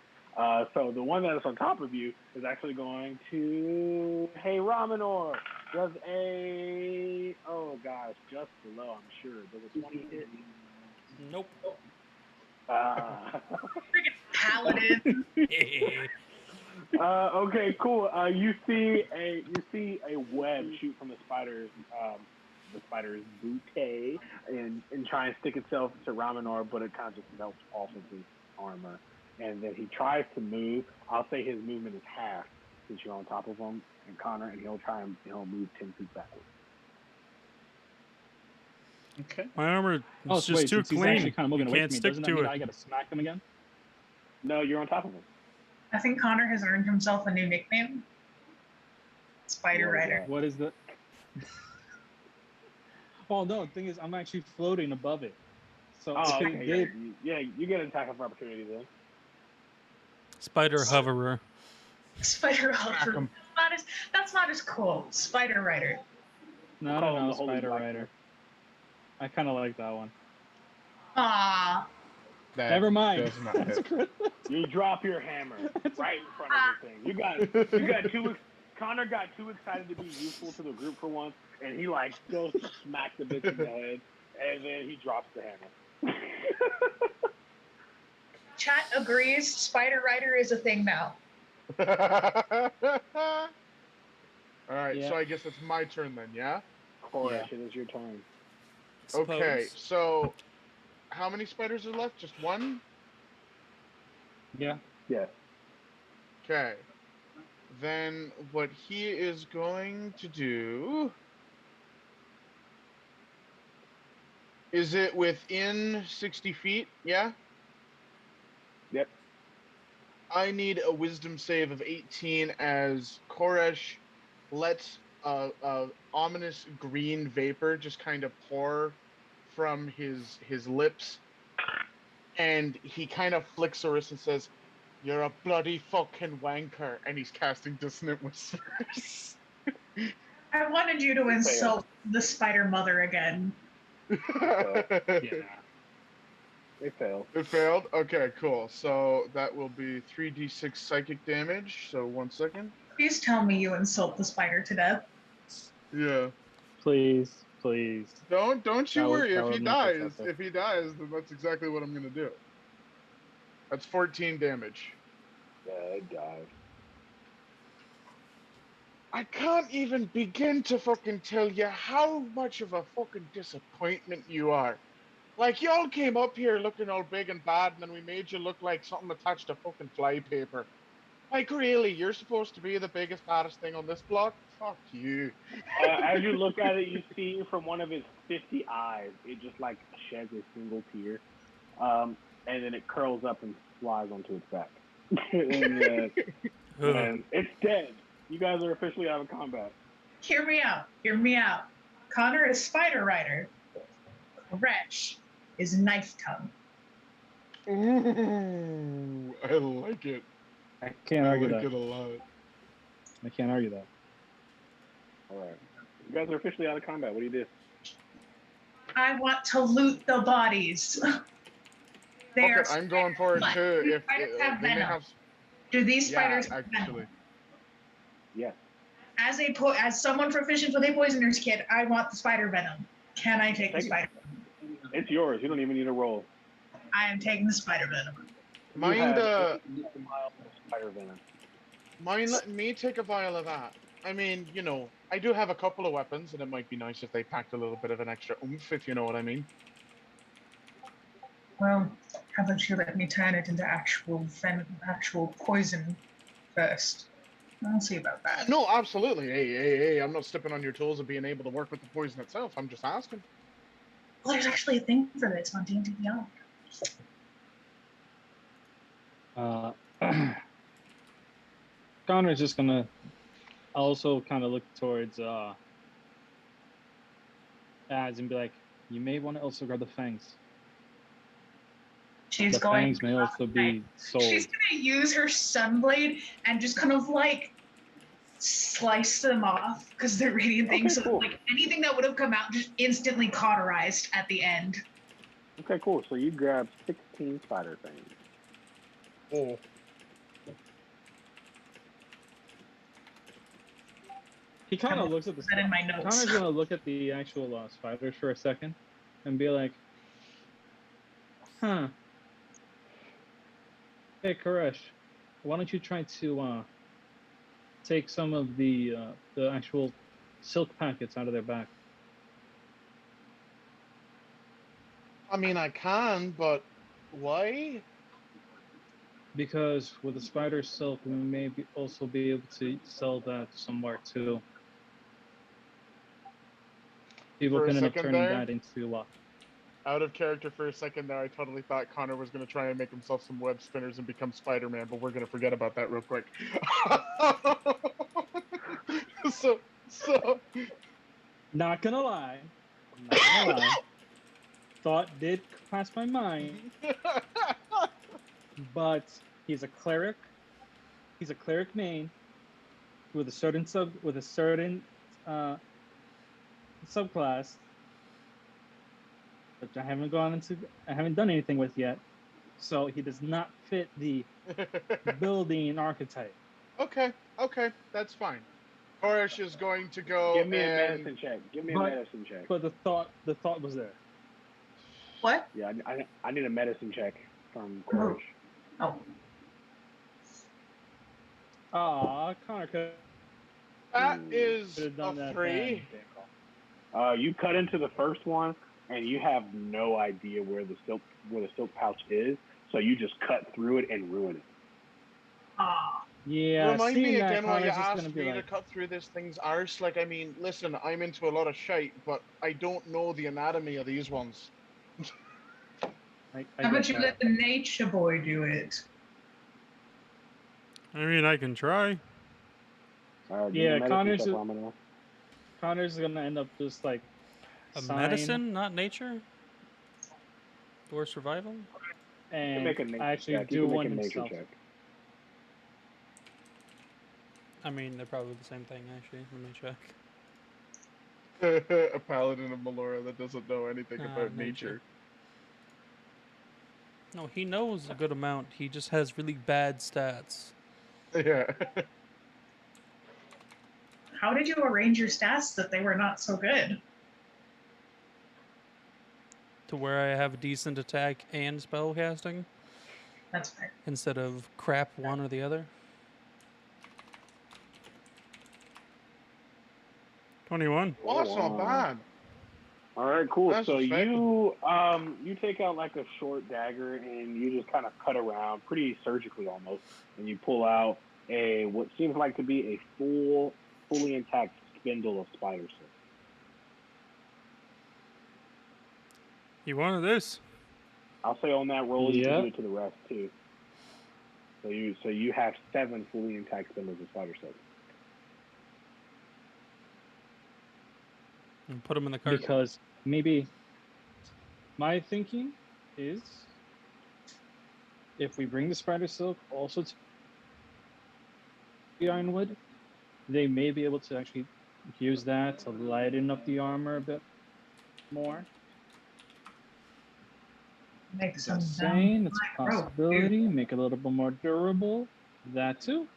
So the one that is on top of you is actually going to, hey, Raminor, does a, oh gosh, just below, I'm sure. Does a 20 hit? Nope. Freaking paladin. Okay, cool. You see a web shoot from the spider's bouquet and try and stick itself to Raminor, but it kind of just melts off of his armor. And then he tries to move. I'll say his movement is half since you're on top of him and Connor, and he'll move 10 feet backwards. Okay. My armor Oh, is so just wait, too since he's clean. actually kind of moving You away can't from me, stick doesn't that to mean it. I gotta smack him again? No, you're on top of him. I think Connor has earned himself a new nickname. Spider What is Rider. that? What is the? Well, no. The thing is, I'm actually floating above it. So Oh, it okay. did- Yeah, you get an attack of opportunity then. Spider hoverer. Spider Smack Rider. him. That's not as cool. Spider Rider. No, Call him no, the Holy Spider Blacksmith. Rider. I kind of like that one. Ah. That Never mind. does not hit. You drop your hammer right in front of the thing. You got too. Connor got too excited to be useful to the group for once, and he like goes to smack the bitch in the head, and then he drops the hammer. Chat agrees. Spider Rider is a thing now. All right, Yeah. so I guess it's my turn then, yeah? Koresh, it is your turn. Okay, Suppose. so how many spiders are left? Just one? Yeah. Yeah. Okay. Then what he is going to do... Is it within 60 feet? Yeah? Yep. I need a wisdom save of 18 as Koresh lets a ominous green vapor just kind of pour from his lips, and he kind of flicks a wrist and says, "You're a bloody fucking wanker," and he's casting Dissonant Whispers. I wanted you to insult the Spider Mother again. Yeah. It failed. It failed? Okay, cool. So that will be 3d6 psychic damage. So 1 second. Please tell me you insult the spider to death. Yeah. Please, please. Don't you worry. that would make it better. If he dies, then that's exactly what I'm gonna do. That's 14 damage. Yeah, it died. I can't even begin to fucking tell you how much of a fucking disappointment you are. Like, y'all came up here looking all big and bad, and then we made you look like something attached to fucking flypaper. Like, really? You're supposed to be the biggest, baddest thing on this block? Fuck you. As you look at it, you see from one of his 50 eyes, it just like sheds a single tear, and then it curls up and flies onto its back. and it's dead. You guys are officially out of combat. Hear me out. Hear me out. Connor is Spider Rider. Koresh is Knife Tongue. Ooh, I like it. I can't argue like that. it a lot. I can't argue that. All right. You guys are officially out of combat. What do you do? I want to loot the bodies. They are I'm going for it What? too. Do If spiders have they may venom? have, Do these yeah, spiders have actually. venom? Yes. As someone proficient with a poisoner's kit, I want the spider venom. Can I take the Take it. spider? It's yours. You don't even need a roll. I am taking the spider venom. Mind, You have 8 miles of spider venom. mind letting me take a vial of that? I mean, you know, I do have a couple of weapons, and it might be nice if they packed a little bit of an extra oomph, if you know what I mean. Well, how about you let me turn it into actual poison first? I'll see about that. No, absolutely. Hey, I'm not stepping on your toes of being able to work with the poison itself. I'm just asking. Well, there's actually a thing for this on D&D Beyond. Connor's just gonna I also kind of look towards ads and be like, you may want to also grab the fangs. She's The going. fangs may also be sold. She's gonna use her sunblade and just kind of like slice them off because they're radiant things. Okay, So cool. like anything that would have come out just instantly cauterized at the end. Okay, cool. So you grab 16 spider fangs. Oh. He kind of looks at the. That in my notes. Connor's gonna look at the actual spiders for a second, and be like, "Huh. Hey, Koresh, why don't you try to take some of the actual silk packets out of their back?" I mean, I can, but why? Because with the spider silk, we may also be able to sell that somewhere too. People For a can end up second turning there? that into Out of character for a second there, I totally thought Connor was going to try and make himself some web spinners and become Spider-Man, but we're going to forget about that real quick. so, Not gonna lie. Thought did pass my mind, but he's a cleric. He's a cleric main with a certain subclass, which I haven't done anything with yet. So he does not fit the building archetype. Okay, that's fine. Koresh is going to go Give me a and... medicine check. Give me a medicine check. But the thought was there. What? Yeah, I need a medicine check from Koresh. Oh. Aw, Connor could That is have done a that 3. You cut into the first one, and you have no idea where the silk pouch is, so you just cut through it and ruin it. Ah. Yeah. Remind me again why you Connor's just gonna asked be me to like, cut through this thing's arse. Like, I mean, listen, I'm into a lot of shite, but I don't know the anatomy of these ones. I How about get you that. let the nature boy do it? I mean, I can try. Yeah, Connor's gonna end up just like Medicine, not nature, or survival. And make a nature actually check. do one himself. Check. I mean, they're probably the same thing, actually. Let me check. A paladin of Melora that doesn't know anything about nature. No, he knows a good amount. He just has really bad stats. Yeah. How did you arrange your stats that they were not so good? To where I have decent attack and spell casting. That's fair. Instead of crap one or the other. 21. Well, that's not bad. All right, cool. That's so respectable. you take out like a short dagger and you just kind of cut around pretty surgically almost, and you pull out what seems like to be a fully intact spindle of spider silk. You wanted this? I'll say on that roll, you Yeah. can do it to the rest too. So you have 7 fully intact spindles of spider silk. And put them in the cart. Because maybe my thinking is if we bring the spider silk also to the ironwood, they may be able to actually use that to lighten up the armor a bit more. Make some Just saying, it's a rope, dude. possibility. Make it a little bit more durable. That too.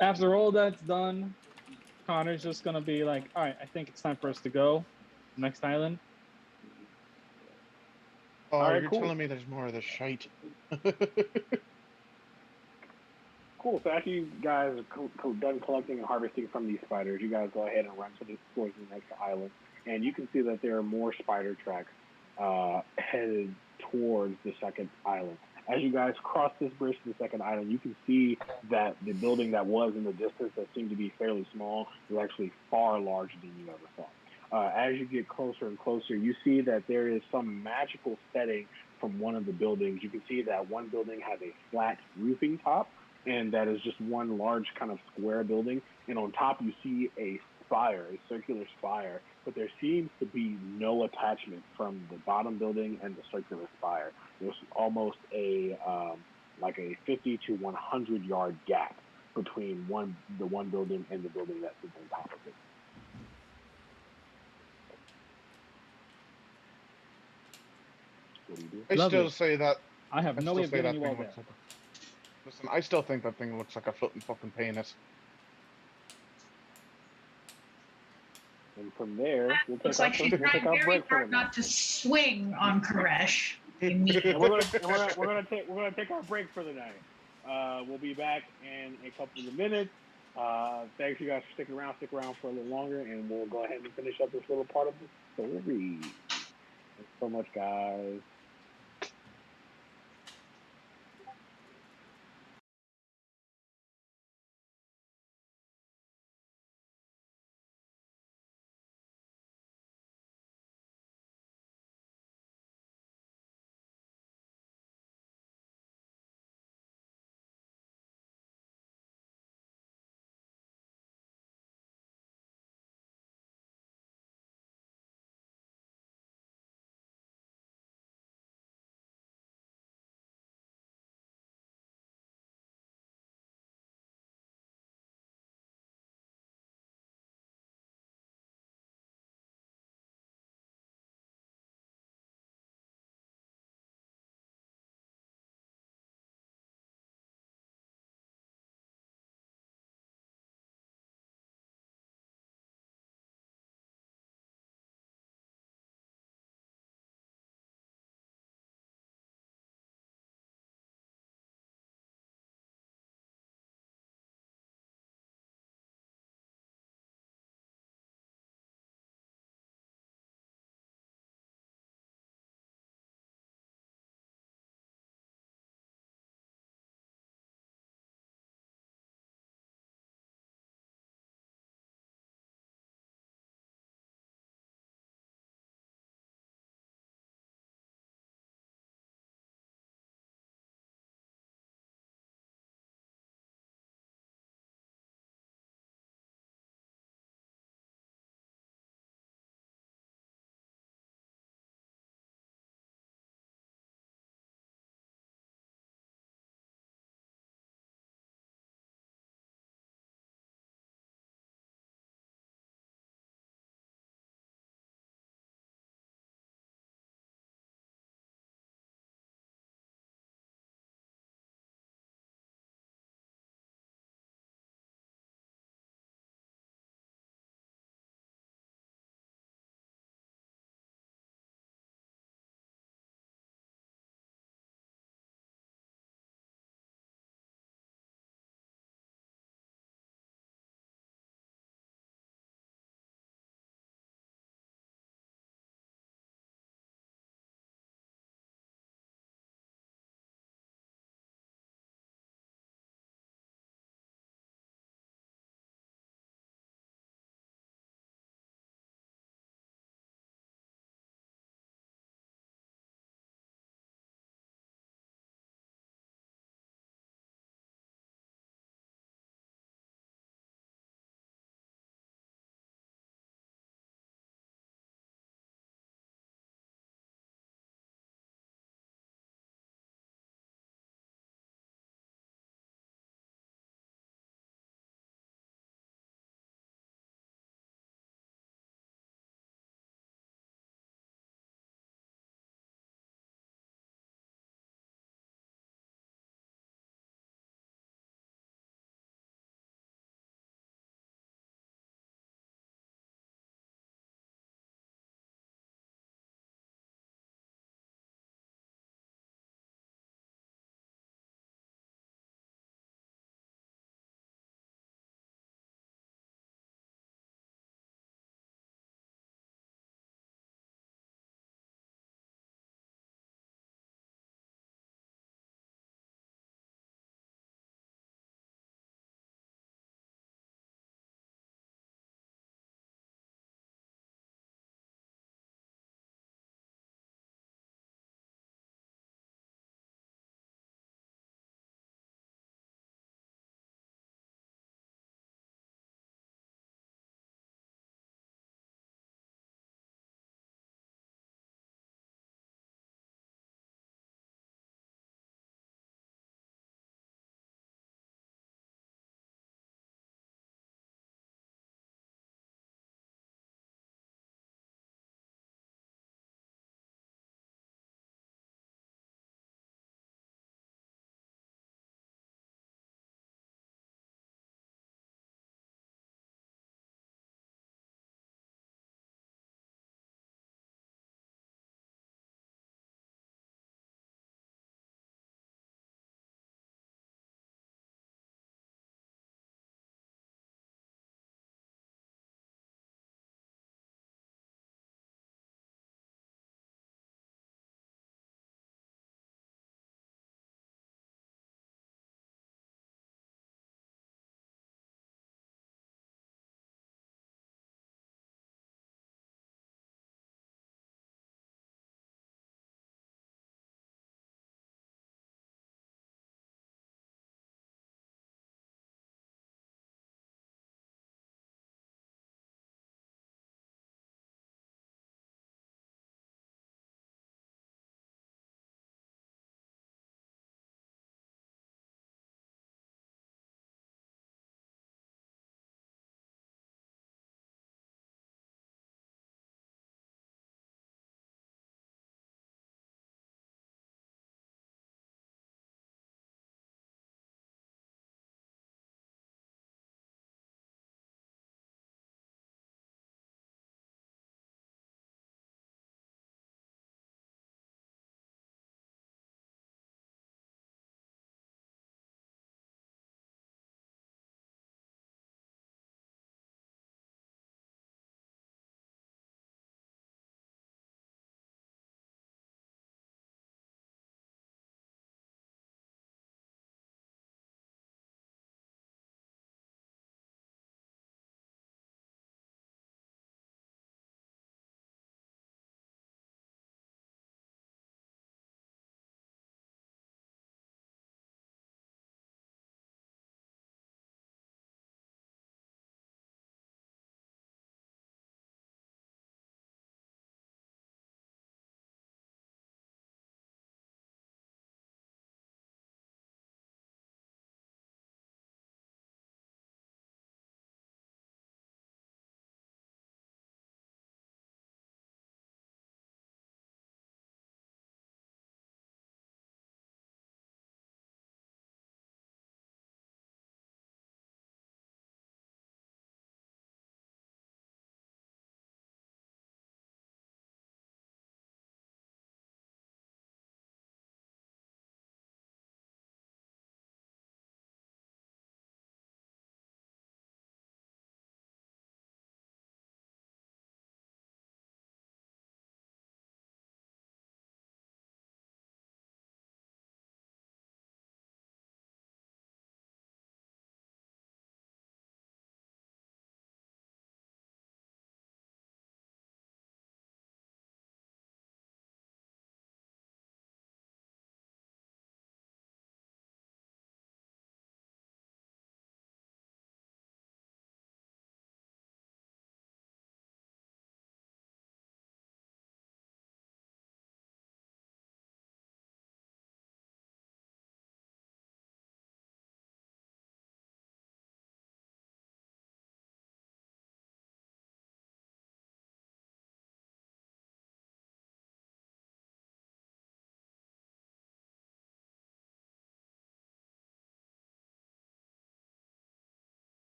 After all that's done, Connor's just gonna be like, all right, I think it's time for us to go. Next island. Oh, All right, you're cool. telling me there's more of this shite. Cool. So after you guys are done collecting and harvesting from these spiders, you guys go ahead and run towards the next island, and you can see that there are more spider tracks headed towards the second island. As you guys cross this bridge to the second island, you can see that the building that was in the distance that seemed to be fairly small is actually far larger than you ever thought. As you get closer and closer, you see that there is some magical setting from one of the buildings. You can see that one building has a flat roofing top, and that is just one large kind of square building. And on top, you see a spire, a circular spire, but there seems to be no attachment from the bottom building and the circular spire. There's almost a like a 50 to 100 yard gap between the one building and the building that sits on top of it. What do you do? I Lovely. still say that. I have I no still way of say getting that you all thing there. looks like Listen, I still think that thing looks like a floating fucking penis. And from there, we'll Looks take like she's we'll take trying our very break for the hard night. not to swing on Koresh. And we're gonna take our break for the night. We'll be back in a couple of minutes. Thanks you guys for sticking around. Stick around for a little longer, and we'll go ahead and finish up this little part of the story. Thanks so much, guys.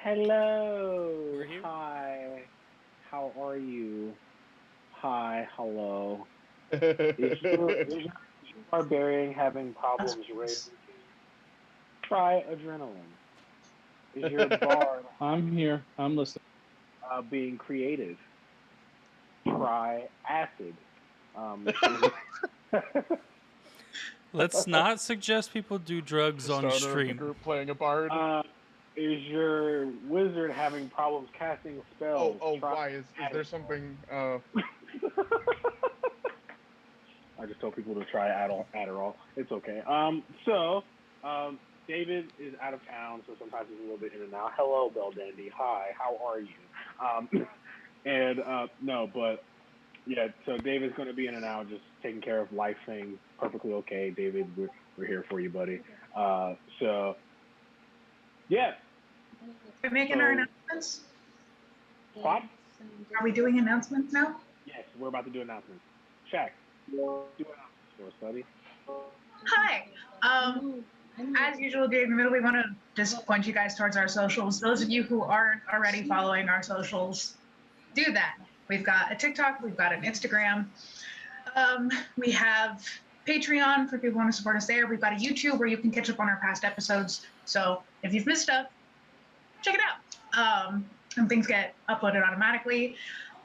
Hello. We're here. Hi. How are you? Hi. Hello. Is your barbarian having problems raising? Try adrenaline. Is your bard I'm here. I'm listening. being creative? Try acid. Let's not suggest people do drugs The on starter of the stream. group playing a bard. Is your wizard having problems casting spells? Why is there something? I just told people to try Adderall. It's okay. David is out of town, so sometimes he's a little bit in and out. Hello, Bell Dandy. Hi, how are you? No, but yeah. So David's going to be in and out, just taking care of life things. Perfectly okay, David. We're here for you, buddy. Yeah. We're making our announcements. What? Are we doing announcements now? Yes, we're about to do announcements. Shaq, do announcements for us, buddy. Hi. As usual, during the middle, we want to just point you guys towards our socials. Those of you who aren't already following our socials, do that. We've got a TikTok, we've got an Instagram. We have Patreon for people who want to support us there. We've got a YouTube where you can catch up on our past episodes. So if you've missed stuff, check it out. And things get uploaded automatically.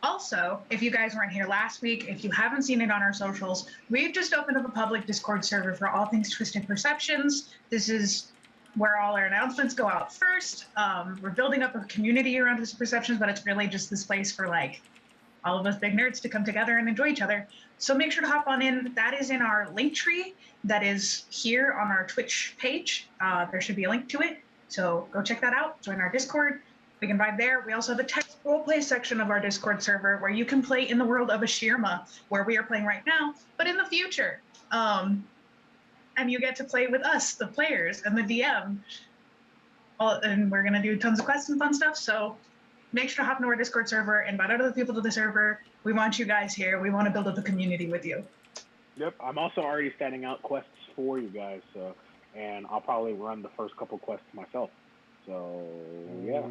Also, if you guys weren't here last week, if you haven't seen it on our socials, we've just opened up a public Discord server for all things Twisted Perceptions. This is where all our announcements go out first. We're building up a community around Twisted Perceptions, but it's really just this place for like all of us big nerds to come together and enjoy each other. So make sure to hop on in. That is in our link tree that is here on our Twitch page. There should be a link to it. So go check that out. Join our Discord. We can vibe there. We also have a text roleplay section of our Discord server where you can play in the world of Ashirma, where we are playing right now, but in the future. And you get to play with us, the players, and the DM. And we're going to do tons of quests and fun stuff. So make sure to hop into our Discord server, invite other people to the server. We want you guys here. We want to build up a community with you. Yep. I'm also already standing out quests for you guys. And I'll probably run the first couple quests myself. So, yeah.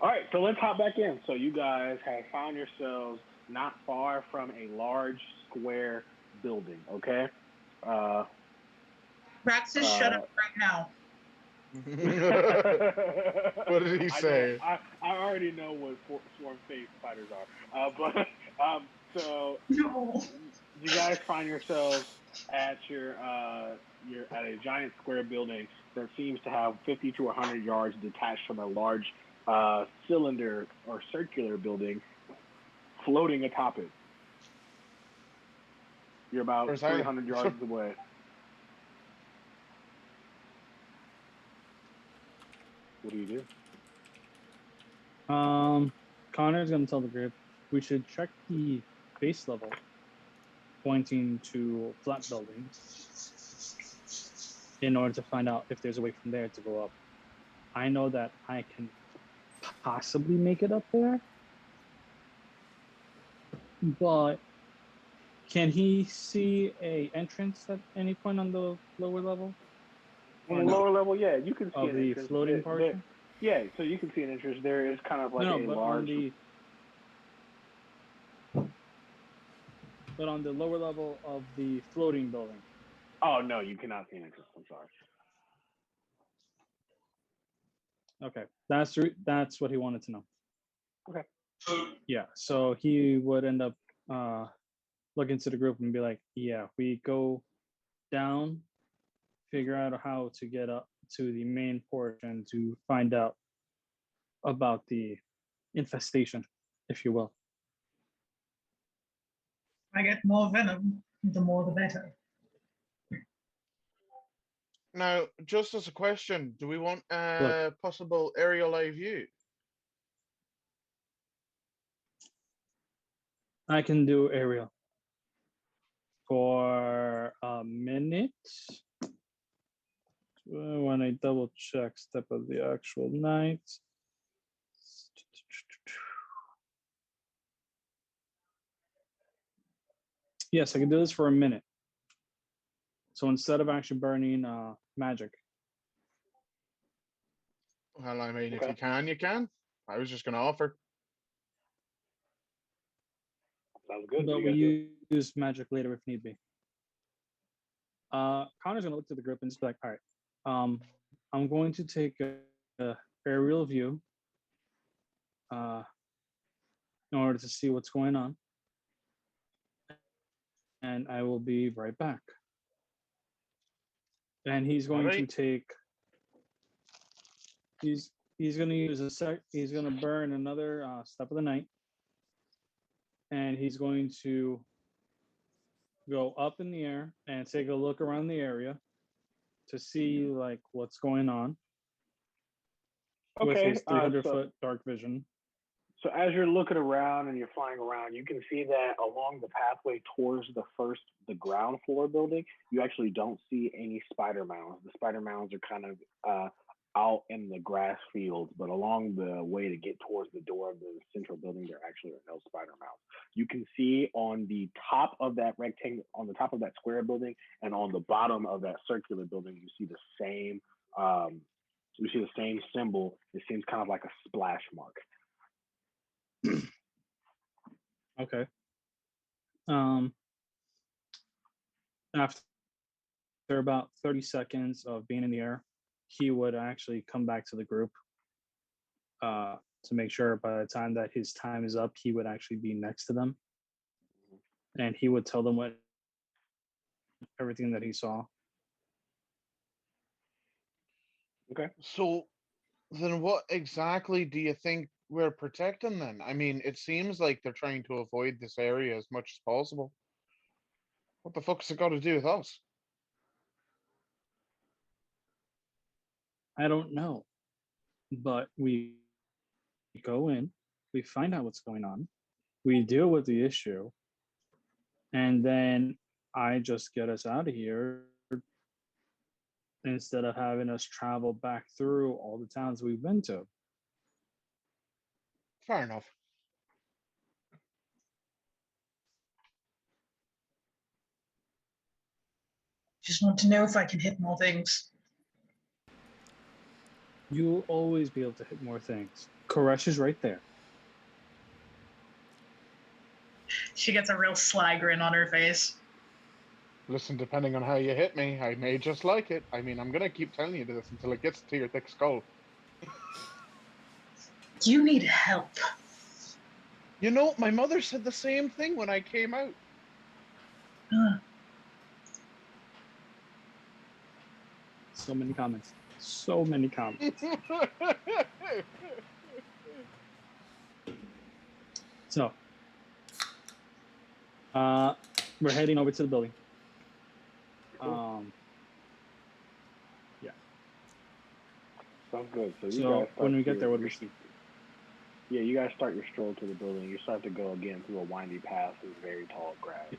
All right, so let's hop back in. So you guys have found yourselves not far from a large square building, okay? Praxis, shut up right now. What did he say? I already know what swarm face fighters are. So No. you guys find yourselves at you're at a giant square building that seems to have 50 to 100 yards detached from a large cylinder or circular building floating atop it. You're about 300 yards away. What do you do? Connor's gonna tell the group we should check the base level, pointing to flat buildings, in order to find out if there's a way from there to go up. I know that I can possibly make it up there, but can he see a entrance at any point on the lower level? On the lower level, yeah, you can see of an the entrance. floating portion. Yeah, so you can see an entrance. There is kind of like a large. But on the lower level of the floating building. Oh no, you cannot see an entrance. I'm sorry. Okay, that's what he wanted to know. Okay. Yeah, so he would end up looking to the group and be like, yeah, we go down, figure out how to get up to the main portion to find out about the infestation, if you will. I get more venom, the more the better. Now, just as a question, do we want a possible aerial live view? I can do aerial for a minute. When I double check step of the actual night. Yes, I can do this for a minute. So instead of actually burning magic. Well, I mean, if Okay. you can, you can. I was just going to offer. Sounds good. But What we you guys do? use magic later if need be. Connor's gonna look to the group and just be like, all right, I'm going to take a aerial view in order to see what's going on, and I will be right back. And he's going to Alright. take. He's gonna use a sec. He's gonna burn another step of the night, and he's going to go up in the air and take a look around the area to see like what's going on with Okay. his 300-foot dark vision. So as you're looking around and you're flying around, you can see that along the pathway towards the ground floor building, you actually don't see any spider mounds. The spider mounds are kind of out in the grass fields, but along the way to get towards the door of the central building, there actually are no spider mounds. You can see on the top of that rectangle, on the top of that square building, and on the bottom of that circular building, you see the same. You see the same symbol. It seems kind of like a splash mark. Okay. After about 30 seconds of being in the air, he would actually come back to the group to make sure by the time that his time is up, he would actually be next to them. And he would tell them everything that he saw. Okay. So then what exactly do you think we're protecting then? I mean, it seems like they're trying to avoid this area as much as possible. What the fuck's it got to do with us? I don't know. But we go in, we find out what's going on, we deal with the issue, and then I just get us out of here instead of having us travel back through all the towns we've been to. Fair enough. Just want to know if I can hit more things. You'll always be able to hit more things. Koresh is right there. She gets a real sly grin on her face. Listen, depending on how you hit me, I may just like it. I mean, I'm going to keep telling you this until it gets to your thick skull. You need help. You know, my mother said the same thing when I came out. So many comments. So many comments. So, we're heading over to the building. Yeah. Sounds good. So you So guys when we get there, what do we see? Yeah, you guys start your stroll to the building. You start to go again through a windy path through very tall grass.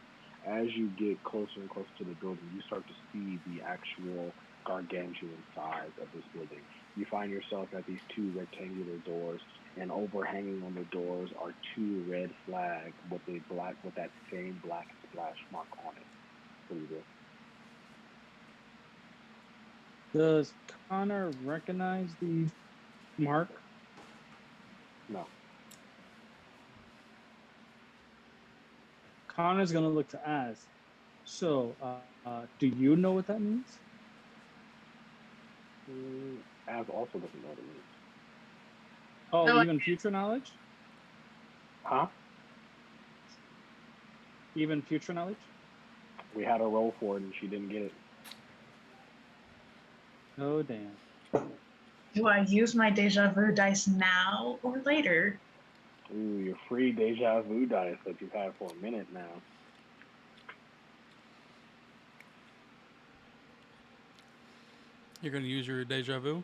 As you get closer and closer to the building, you start to see the actual gargantuan size of this building. You find yourself at these two rectangular doors, and overhanging on the doors are two red flags with that same black splash mark on it. What do you do? Does Connor recognize the mark? No. Connor's gonna look to Az. So, do you know what that means? Az also doesn't know what it means. Oh, No, even future knowledge? Huh? Even future knowledge? We had a roll for it and she didn't get it. Oh, damn. Do I use my deja vu dice now or later? Ooh, your free deja vu dice that you've had for a minute now. You're gonna use your deja vu?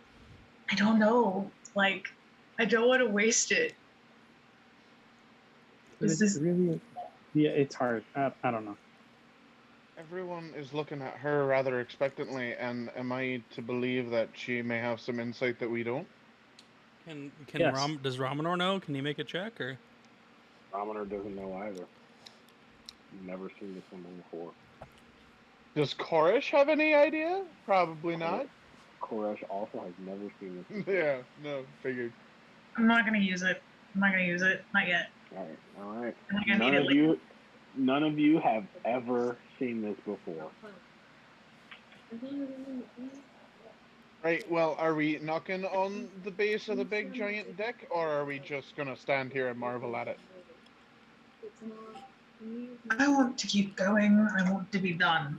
I don't know. Like, I don't want to waste it. Is this really? Yeah, it's hard. I don't know. Everyone is looking at her rather expectantly, and am I to believe that she may have some insight that we don't? Yes. Does Ramanor know? Can he make a check or? Ramanor doesn't know either. Never seen this symbol before. Does Korish have any idea? Probably not. Koresh also has never seen this. Yeah, no, figured. I'm not gonna use it. Not yet. All right. I'm gonna need it later. None of you have ever seen this before. Right, well, are we knocking on the base of the big giant deck, or are we just gonna stand here and marvel at it? I want to keep going. I want to be done.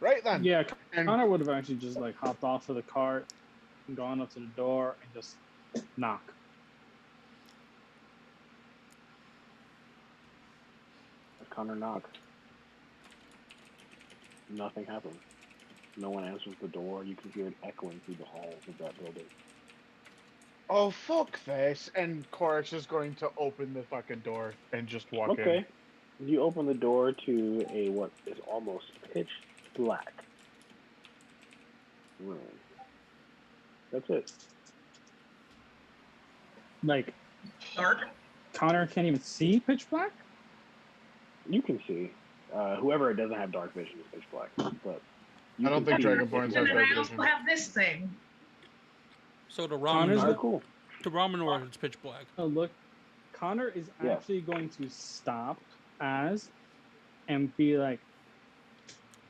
Right then. Yeah, And Connor would have actually just like hopped off of the cart and gone up to the door and just knock. As Connor knocks, nothing happens. No one answers the door. You can hear it echoing through the halls of that building. oh, fuck this. And Korish is going to open the fucking door and just walk in. Okay. You open the door to a what is almost pitch black room. That's it. Like Dark. Connor can't even see pitch black. You can see. Whoever it doesn't have dark vision is pitch black. But I don't think Dragonborns have And dark I also vision. have this thing. So to Connor's Ramen, the- cool. to Ramen it's pitch black. Oh look, Connor is Yeah. actually going to stop as and be like,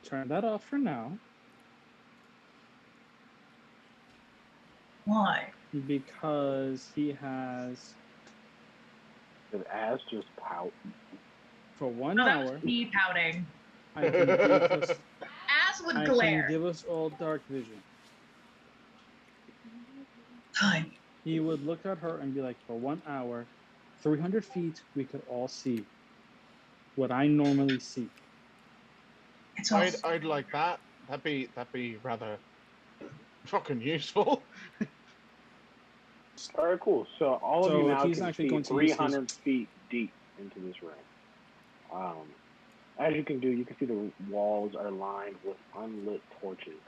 turn that off for now Why? because he has His ass just pout. for 1 Oh, that hour. was me pouting. I can give us, As would I glare. can give us all dark vision. Fine. He would look at her and be like, for 1 hour, 300 feet, we could all see what I normally see. It's all. I'd like that. That'd be rather fucking useful. All right, cool. So all of So you now he's can actually see going to use his- 300 feet deep into this room. As you can do, you can see the walls are lined with unlit torches.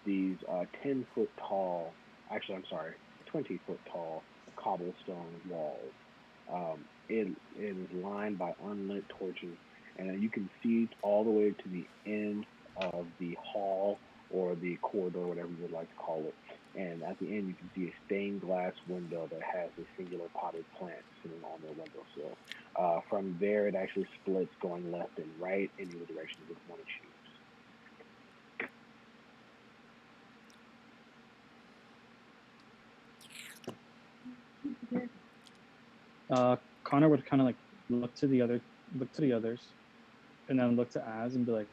These 10-foot tall, actually, I'm sorry, 20-foot tall cobblestone walls. It is lined by unlit torches, and you can see all the way to the end of the hall or the corridor, whatever you would like to call it. And at the end, you can see a stained glass window that has a singular potted plant sitting on the windowsill. From there, it actually splits going left and right in either direction you would want to choose. Connor would kind of like look to the others, and then look to Az and be like,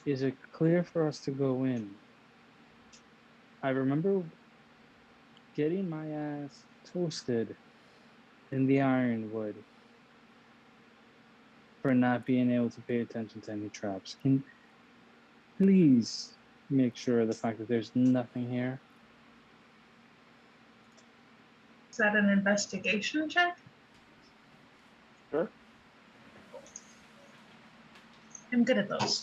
"Is it clear for us to go in? I remember getting my ass toasted in the ironwood for not being able to pay attention to any traps. Can please make sure of the fact that there's nothing here?" Is that an investigation check? Sure. I'm good at those.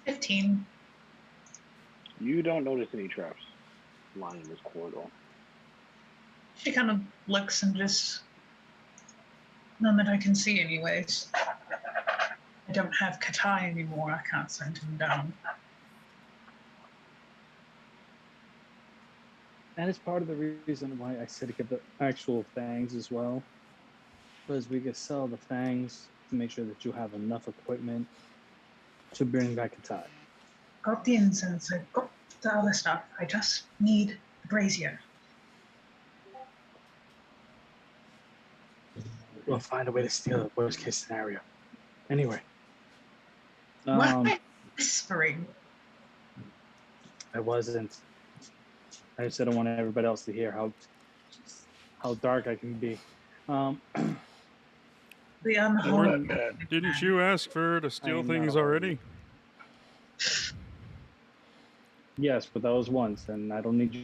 $15. You don't notice any traps lining this corridor. She kind of looks and just none that I can see anyways. I don't have Katai anymore. I can't send him down. That is part of the reason why I said to get the actual fangs as well. Because we could sell the fangs to make sure that you have enough equipment to bring back a tie. Got the incense, I've got the other stuff. I just need the brazier. We'll find a way to steal it, worst case scenario. Anyway. Why am I whispering? I wasn't. I just didn't want everybody else to hear how dark I can be. The unholy. Didn't you ask for her to steal things already? Yes, but that was once, and I don't need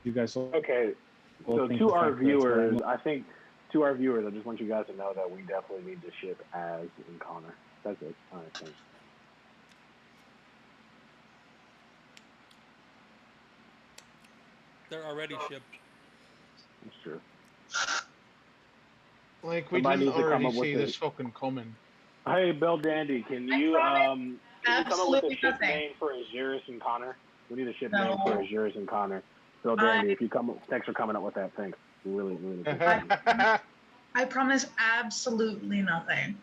you guys. Okay, so to our viewers, I just want you guys to know that we definitely need to ship Az and Connor. That's it, I think. They're already shipped. That's true. Like, we Somebody didn't needs to come already up with see it. this fucking coming. Hey, Bill Dandy, can I you promise can you come up with a absolutely ship nothing. name for Azuris and Connor? We need a ship No. name for Azuris and Connor. Bill Dandy, if you come, thanks for coming up with that. Thanks. We really, really appreciate it. I promise absolutely nothing.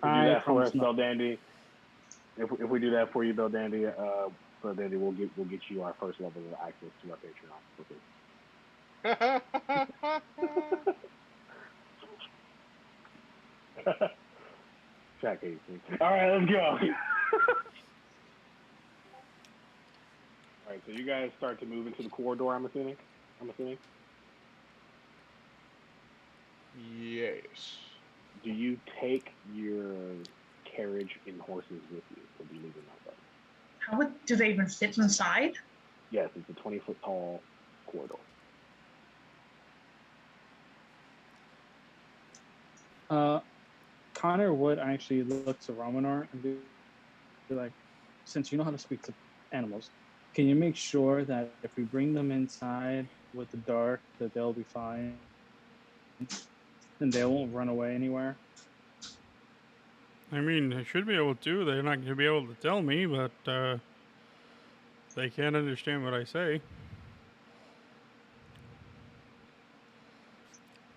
Would you do that for us, promise Bill Dandy? If we do that for you, Bill Dandy, we'll get you our first level of access to our Patreon. Jack hates me. All right, let's go. All right, so you guys start to move into the corridor. I'm assuming. Yes. Do you take your carriage and horses with you, or do you leave them outside? Do they even fit inside? Yes, it's a 20-foot tall corridor. Connor would actually look to Romanar and be like, since you know how to speak to animals, can you make sure that if we bring them inside with the dark, that they'll be fine and they won't run away anywhere? I mean, they should be able to. They're not going to be able to tell me, but they can't understand what I say.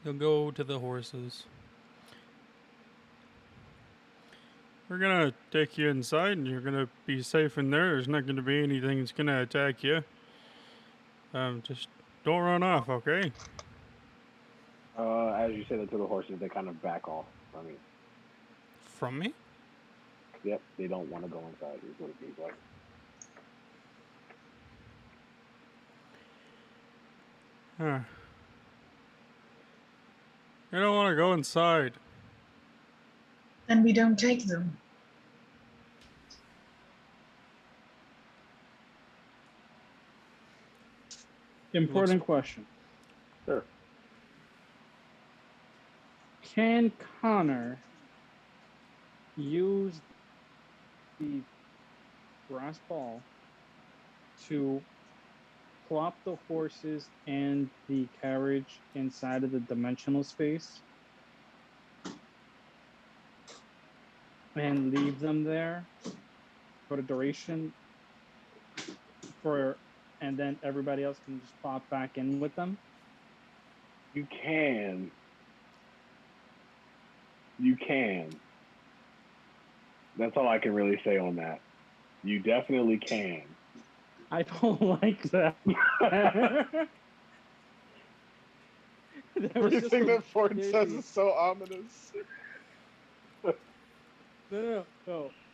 They'll go to the horses. We're going to take you inside, and you're going to be safe in there. There's not going to be anything that's going to attack you. Just don't run off, okay? As you say that to the horses, they kind of back off from you. From me? Yep, they don't want to go inside. Is what it seems like. Huh. I don't want to go inside. Then we don't take them. Important question. Sure. Can Connor use the brass ball to plop the horses and the carriage inside of the dimensional space and leave them there for the duration and then everybody else can just pop back in with them? You can. You can. That's all I can really say on that. You definitely can. I don't like that. Everything that Ford says is so ominous. No.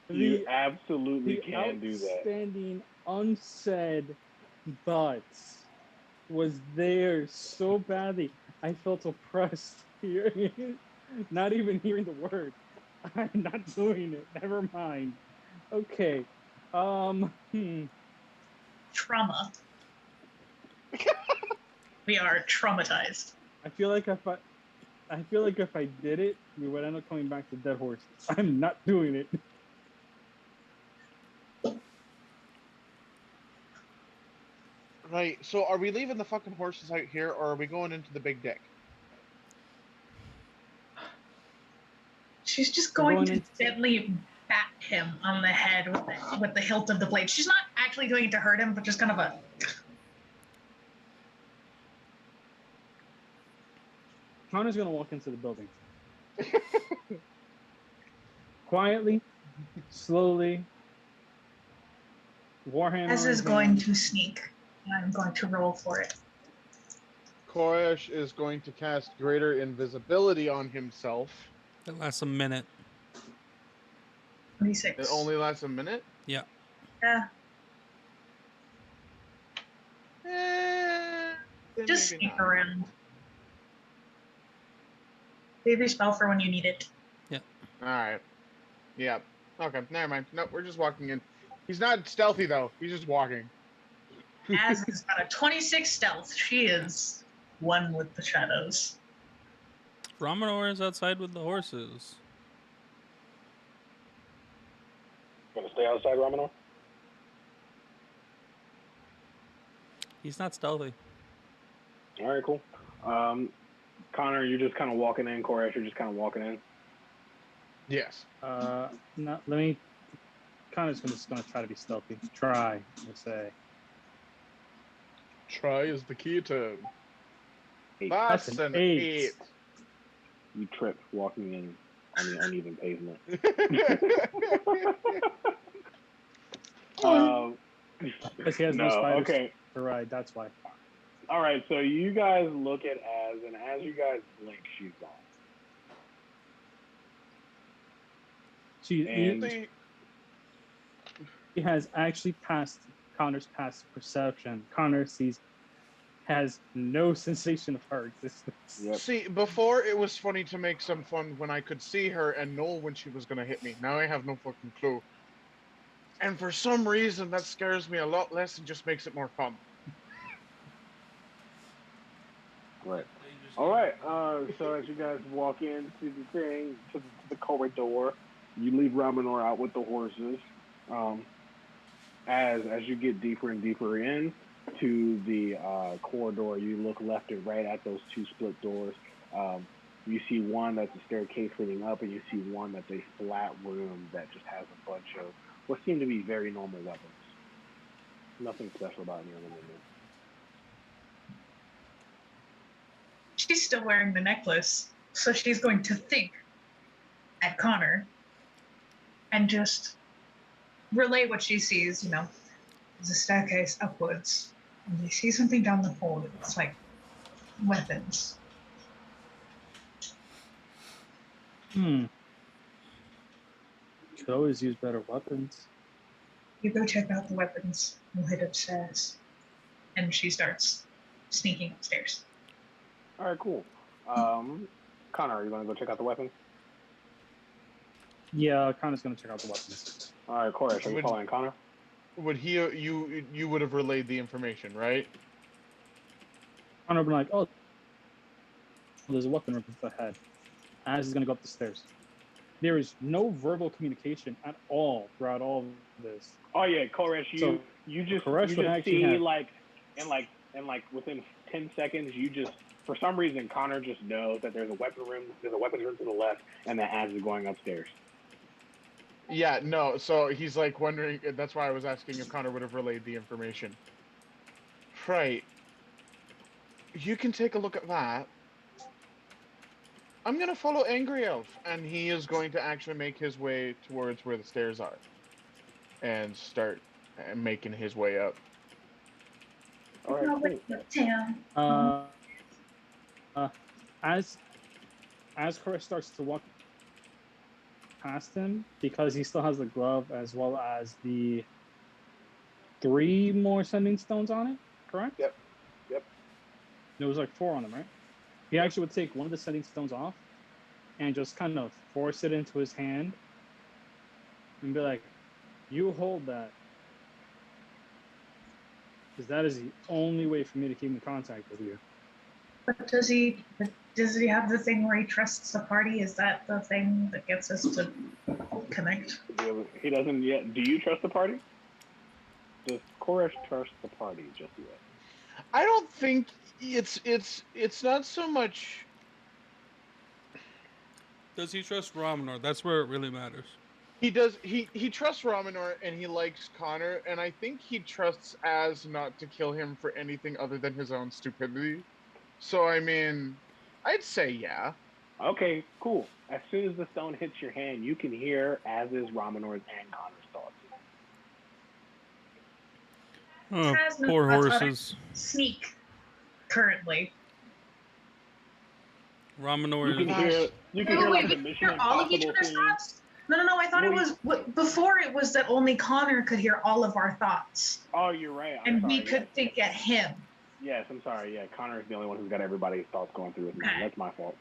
You absolutely can do that. The outstanding unsaid buts was there so badly. I felt oppressed hearing, not even hearing the word. I'm not doing it. Never mind. Okay. Trauma. We are traumatized. I feel like if I did it, we would end up coming back to dead horses. I'm not doing it. Right, so are we leaving the fucking horses out here, or are we going into the big dick? She's just going to gently bat him on the head with the hilt of the blade. She's not actually doing it to hurt him, but just kind of a... Connor's gonna walk into the building. Quietly, slowly. Warhammer. Ez is going to sneak. I'm going to roll for it. Koresh is going to cast greater invisibility on himself. It lasts a minute. 26. It only lasts a minute? Yeah. Yeah. Then Just sneak not. around. Save your spell for when you need it. Yeah. Alright. Yep. Okay, never mind. Nope, we're just walking in. He's not stealthy, though. He's just walking. Az has got a 26 stealth. She is one with the shadows. Romanor is outside with the horses. Gonna stay outside, Romanor? He's not stealthy. All right, cool. Connor, you're just kind of walking in. Koresh, you're just kind of walking in. Yes. No, let me. Connor's just gonna try to be stealthy. Try, let's say. Try is the key term. 8. That's That's an an 8. 8. You tripped walking in on the uneven pavement. Because he has no No, spiders okay. to ride. That's why. All right, so you guys look at Az, and as you guys blink, she's gone. And He has actually passed Connor's past perception. Connor has no sensation of her existence. Yep. See, before it was funny to make some fun when I could see her and know when she was gonna hit me. Now I have no fucking clue. And for some reason that scares me a lot less and just makes it more fun. Right. All right. So as you guys walk into the thing, to the corridor, you leave Ramanor out with the horses. As you get deeper and deeper in to the corridor, you look left and right at those 2 split doors. You see one that's a staircase leading up, and you see one that's a flat room that just has a bunch of what seem to be very normal weapons. Nothing special about any of them in there. She's still wearing the necklace, so she's going to think at Connor and just relay what she sees. There's a staircase upwards, and you see something down the hall. It's like weapons. Could always use better weapons. You go check out the weapons. We'll head upstairs. And she starts sneaking upstairs. All right, cool. Connor, are you going to go check out the weapons? Yeah, Connor's gonna check out the weapons. All right, Koresh, are you following Connor? Would you would have relayed the information, right? Connor would be like, oh, there's a weapon right ahead. Az is gonna go up the stairs. There is no verbal communication at all throughout all of this. Oh yeah, Koresh, you just see like within 10 seconds, you just for some reason Connor just knows that there's a weapons room to the left, and that Az is going upstairs. Yeah, no. So he's like wondering. That's why I was asking if Connor would have relayed the information. Right. You can take a look at that. I'm gonna follow Angry Elf, and he is going to actually make his way towards where the stairs are, and start making his way up. All right, cool. As Koresh starts to walk past him, because he still has the glove as well as the 3 more sending stones on it, correct? Yep. There was like 4 on them, right? He actually would take one of the sending stones off and just kind of force it into his hand and be like, you hold that. Because that is the only way for me to keep in contact with you. But does he have the thing where he trusts the party? Is that the thing that gets us to connect? He doesn't yet. Do you trust the party? Does Koresh trust the party just yet? I don't think it's not so much. Does he trust Ramanor? That's where it really matters. He does. He trusts Ramanor and he likes Connor, and I think he trusts Az not to kill him for anything other than his own stupidity. So I mean, I'd say yeah. Okay, cool. As soon as the stone hits your hand, you can hear Az's, Ramanor's, and Connor's thoughts. Oh, Has no poor thoughts on horses. Sneak currently. Ramanor You can hear like the Mission hear all of each Impossible other's theme. thoughts? No. I thought it was before. It was that only Connor could hear all of our thoughts, Oh, you're right. and we could think at him. Yes, I'm sorry. Yeah, Connor's the only one who's got everybody's thoughts going through his mind. Okay. That's my fault.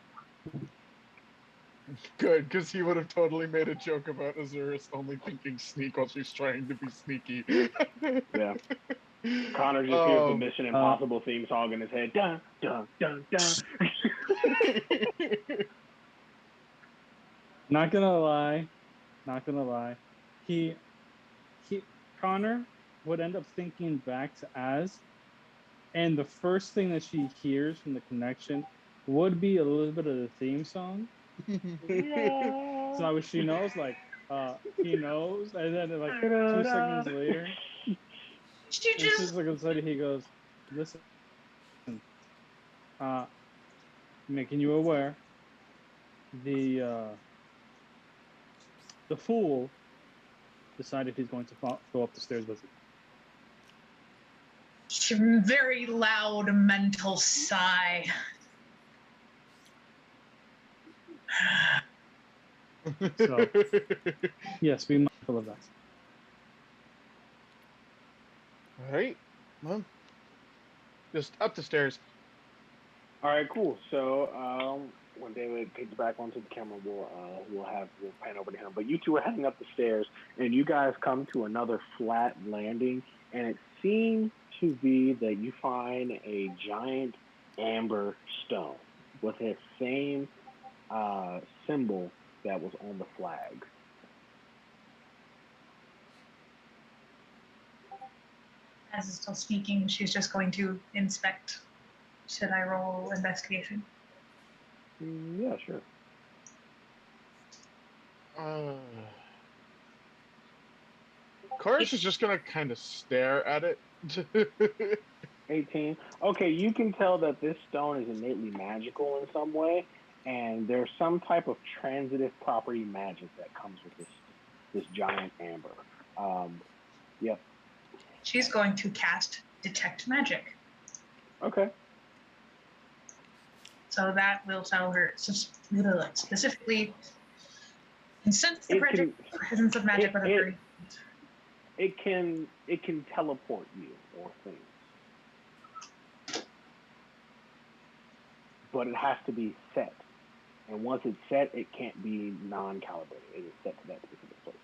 Good, because he would have totally made a joke about Azurus only thinking sneak while she's trying to be sneaky. Yeah. Connor just hears the Mission Impossible theme song in his head. Dun, dun, dun, dun. Not gonna lie. Connor would end up thinking back to Az and the first thing that she hears from the connection would be a little bit of the theme song. Yeah. So she knows, like, he knows, and then like 2 seconds later, She and just 2 seconds later, he goes, "Listen, uh, making you aware, the uh, the fool decided he's going to go up the stairs with you." very loud mental sigh. So yes, be mindful of that. All right. Well, just up the stairs. All right, cool. So when David picks back onto the camera, we'll pan over to him. But you two are heading up the stairs, and you guys come to another flat landing, and it seems to be that you find a giant amber stone with the same symbol that was on the flag. As is still speaking, she's just going to inspect. Should I roll investigation? Yeah, sure. Chorus is just gonna kind of stare at it. 18. Okay, you can tell that this stone is innately magical in some way, and there's some type of transitive property magic that comes with this giant amber. Yep. She's going to cast Detect Magic. Okay. So that will tell her specifically, and sense the presence of magic with a very. It can teleport you or things, but it has to be set. And once it's set, it can't be non-calibrated. It is set to that specific place.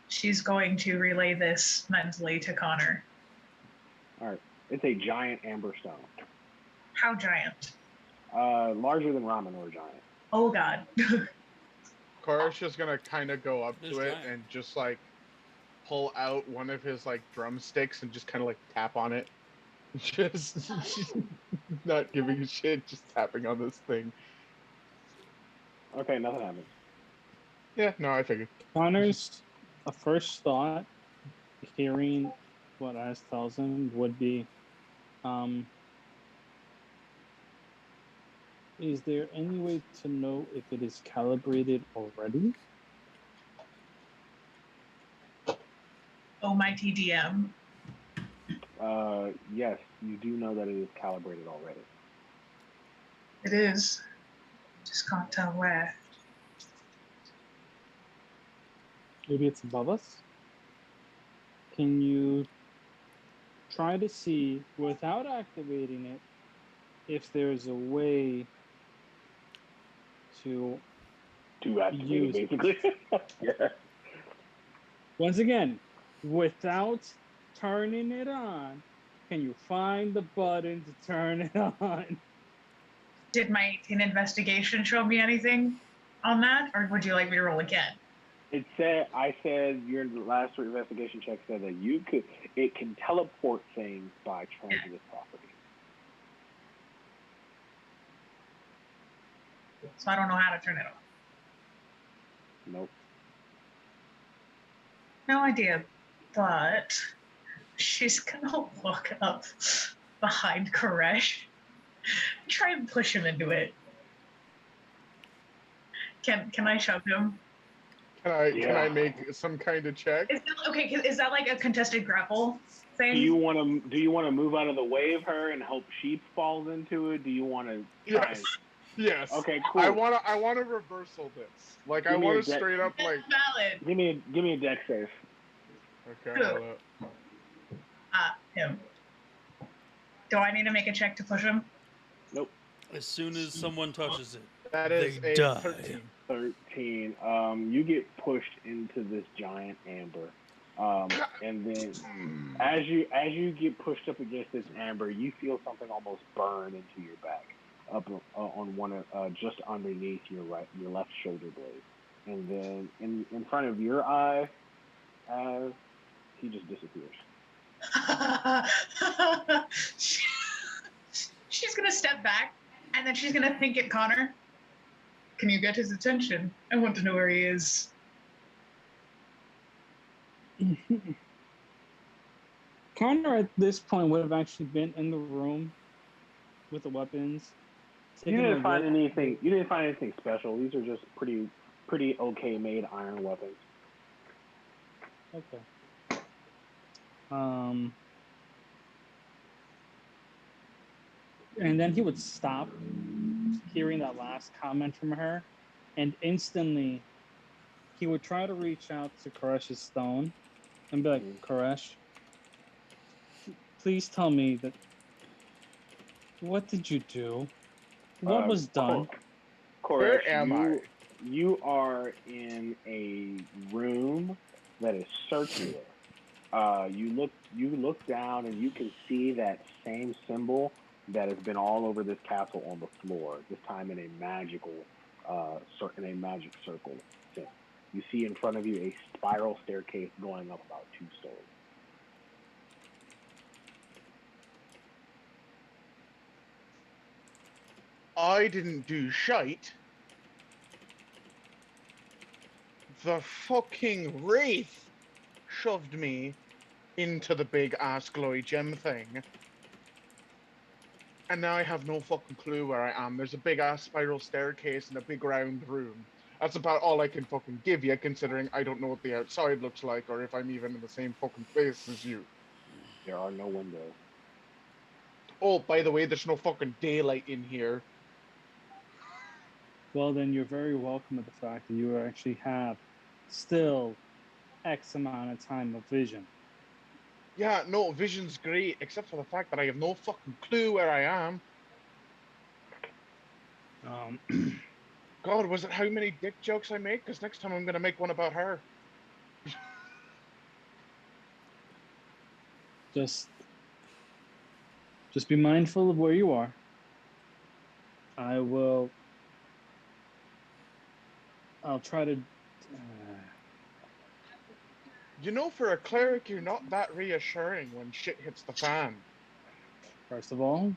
She's going to relay this mentally to Connor. All right. It's a giant amber stone. How giant? Larger than ramen or giant. Oh God. Chorus just gonna kind of go up to it and just like pull out one of his like drumsticks and just kind of like tap on it. Just not giving a shit, just tapping on this thing. Okay, nothing happens. Yeah, no, I figured. Connor's first thought, hearing what As tells him, would be, is there any way to know if it is calibrated already? Almighty DM. Yes, you do know that it is calibrated already. It is. Just can't tell where. Maybe it's above us? Can you try to see, without activating it, if there's a way to activate use it, basically. Yeah. Once again, without turning it on, can you find the button to turn it on? Did my 18 investigation show me anything on that, or would you like me to roll again? I said your last investigation check said that it can teleport things by transitive property. So I don't know how to turn it on. Nope. No idea, but she's gonna look up behind Koresh, try and push him into it. Can I shove him? Can I make some kind of check? Is that like a contested grapple thing? Do you want to move out of the way of her and hope she falls into it? Do you want to? Yes. Okay, cool. I want to reversal this. Like I want to straight up like. Valid. Give me a dex save. Okay. Hold up. Him. Do I need to make a check to push him? Nope. As soon as someone touches it, that is they a die. 13. 13. You get pushed into this giant amber. And then as you get pushed up against this amber, you feel something almost burn into your back, up on one just underneath your left shoulder blade, and then in front of your eye, as he just disappears. She she's gonna step back, and then she's gonna think at Connor. Can you get his attention? I want to know where he is. Connor at this point would have actually been in the room with the weapons. You didn't find anything. You didn't find anything special. These are just pretty okay made iron weapons. Okay. And then he would stop hearing that last comment from her, and instantly he would try to reach out to Koresh's stone and be like, Koresh, please tell me that. What did you do? What was done? Koresh, where am I? You are in a room that is circular. You look down and you can see that same symbol that has been all over this castle on the floor. This time in a magic circle. You see in front of you a spiral staircase going up about 2 stories. I didn't do shite. The fucking wraith shoved me into the big ass glowy gem thing. And now I have no fucking clue where I am. There's a big ass spiral staircase in a big round room. That's about all I can fucking give you, considering I don't know what the outside looks like or if I'm even in the same fucking place as you. There are no windows. Oh, by the way, there's no fucking daylight in here. Well, then you're very welcome at the fact that you actually have still X amount of time of vision. Yeah, no, vision's great, except for the fact that I have no fucking clue where I am. God, was it how many dick jokes I make? Because next time I'm going to make one about her. Just be mindful of where you are. I'll try to. You know, for a cleric, you're not that reassuring when shit hits the fan. First of all,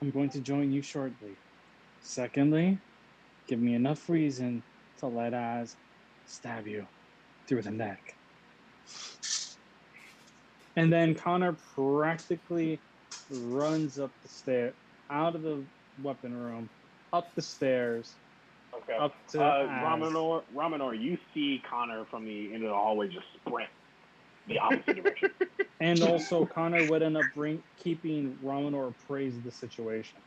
I'm going to join you shortly. Secondly, give me enough reason to let Az stab you through the neck. And then Connor practically runs up the stair, out of the weapon room, up the stairs, Okay. up to Raminor, you see Connor from the end of the hallway just sprint the opposite direction. And also, Connor would end up keeping Raminor appraised of the situation.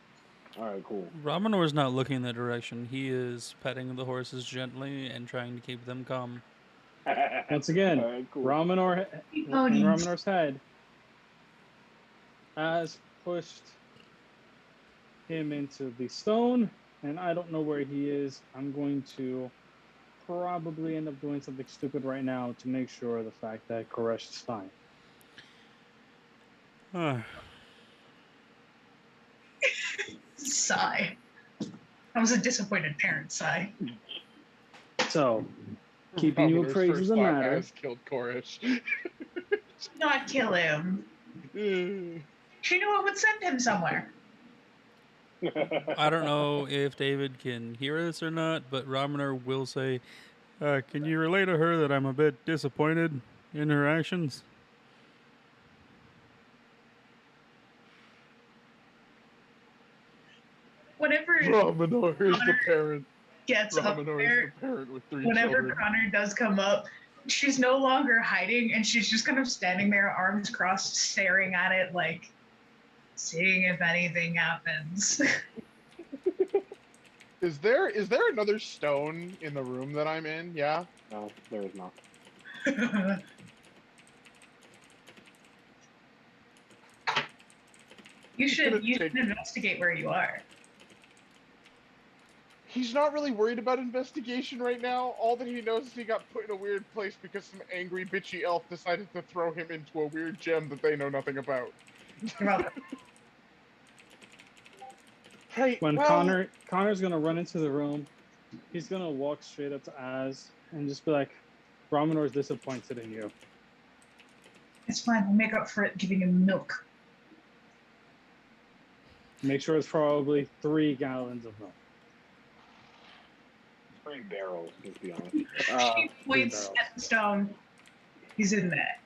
All right, cool. Raminor's not looking in that direction. He is petting the horses gently and trying to keep them calm. Once again, right, cool. Raminor, in Raminor's head, has pushed him into the stone, and I don't know where he is. I'm going to probably end up doing something stupid right now to make sure of the fact that Koresh is fine. Sigh. That was a disappointed parent sigh. So, keeping you appraised of the matter. Has killed Koresh. Not kill him. She knew it would send him somewhere. I don't know if David can hear this or not, but Raminor will say, can you relay to her that I'm a bit disappointed in her actions? Whenever Raminor is the parent. Gets up Raminor there, is the parent with 3 whenever children. Connor does come up, she's no longer hiding, and she's just kind of standing there, arms crossed, staring at it, like, seeing if anything happens. Is there another stone in the room that I'm in? Yeah? No, there is not. You should investigate where you are. He's not really worried about investigation right now. All that he knows is he got put in a weird place because some angry bitchy elf decided to throw him into a weird gem that they know nothing about. Right, When Connor's gonna run into the room, he's gonna walk straight up to Az and just be like, Raminor's disappointed in you. It's fine, we'll make up for it giving him milk. Make sure it's probably 3 gallons of milk. 3 barrels, let's be honest. She points barrels. at the stone. He's in there.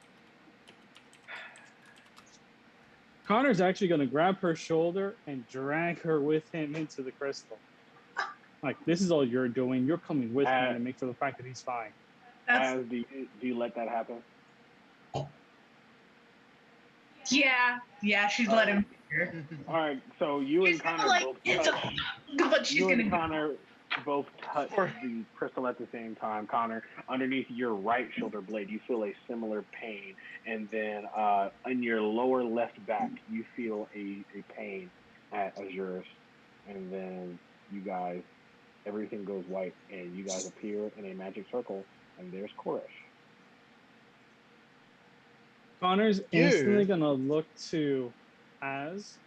Connor's actually going to grab her shoulder and drag her with him into the crystal. Like, this is all you're doing. You're coming with me to make sure the fact that he's fine. Do you let that happen? Yeah, she'd let him. All right, so you and Connor both touch the crystal at the same time. Connor, underneath your right shoulder blade, you feel a similar pain, and then in your lower left back, you feel a pain at Azure's, and then you guys, everything goes white, and you guys appear in a magic circle, and there's Koresh. Connor's instantly gonna look to Az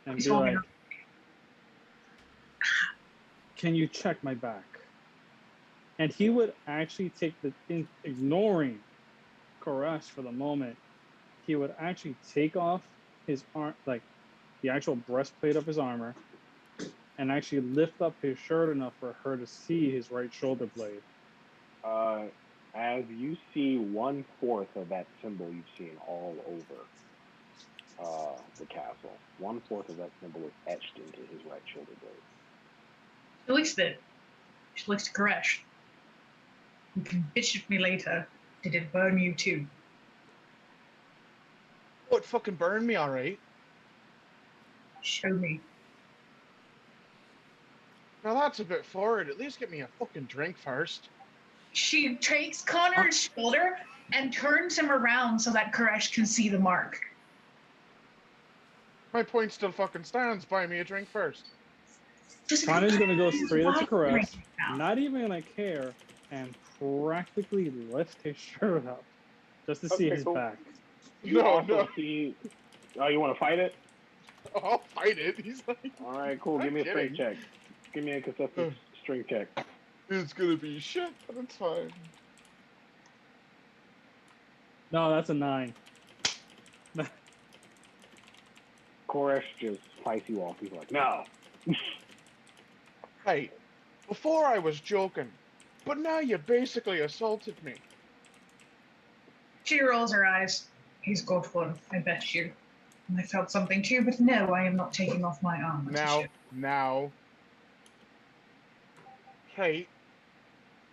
and be like, "Can you check my back?" And he would actually take ignoring Koresh for the moment, he would actually take off his arm, like the actual breastplate of his armor, and actually lift up his shirt enough for her to see his right shoulder blade. As you see 1/4 of that symbol you've seen all over the castle. 1/4 of that symbol is etched into his right shoulder blade. She looks at it. She looks to Koresh. You can bitch at me later. Did it burn you too? Oh, it fucking burned me, alright. Show me. Now that's a bit forward. At least get me a fucking drink first. She takes Connor's shoulder and turns him around so that Koresh can see the mark. My point still fucking stands. Buy me a drink first. Connor's gonna go straight up to Koresh, not even gonna care, and practically lift his shirt up just to see his back. No. You want to fight it? Oh, I'll fight it. He's like, all right, cool. Give me a strength check. Give me a consistent strength check. It's gonna be shit, but it's fine. No, that's a 9. Koresh just fights you off. He's like, no. Hey, before I was joking, but now you basically assaulted me. She rolls her eyes. He's got one, I bet you. And I felt something too, but no, I am not taking off my armor. Now. Kate,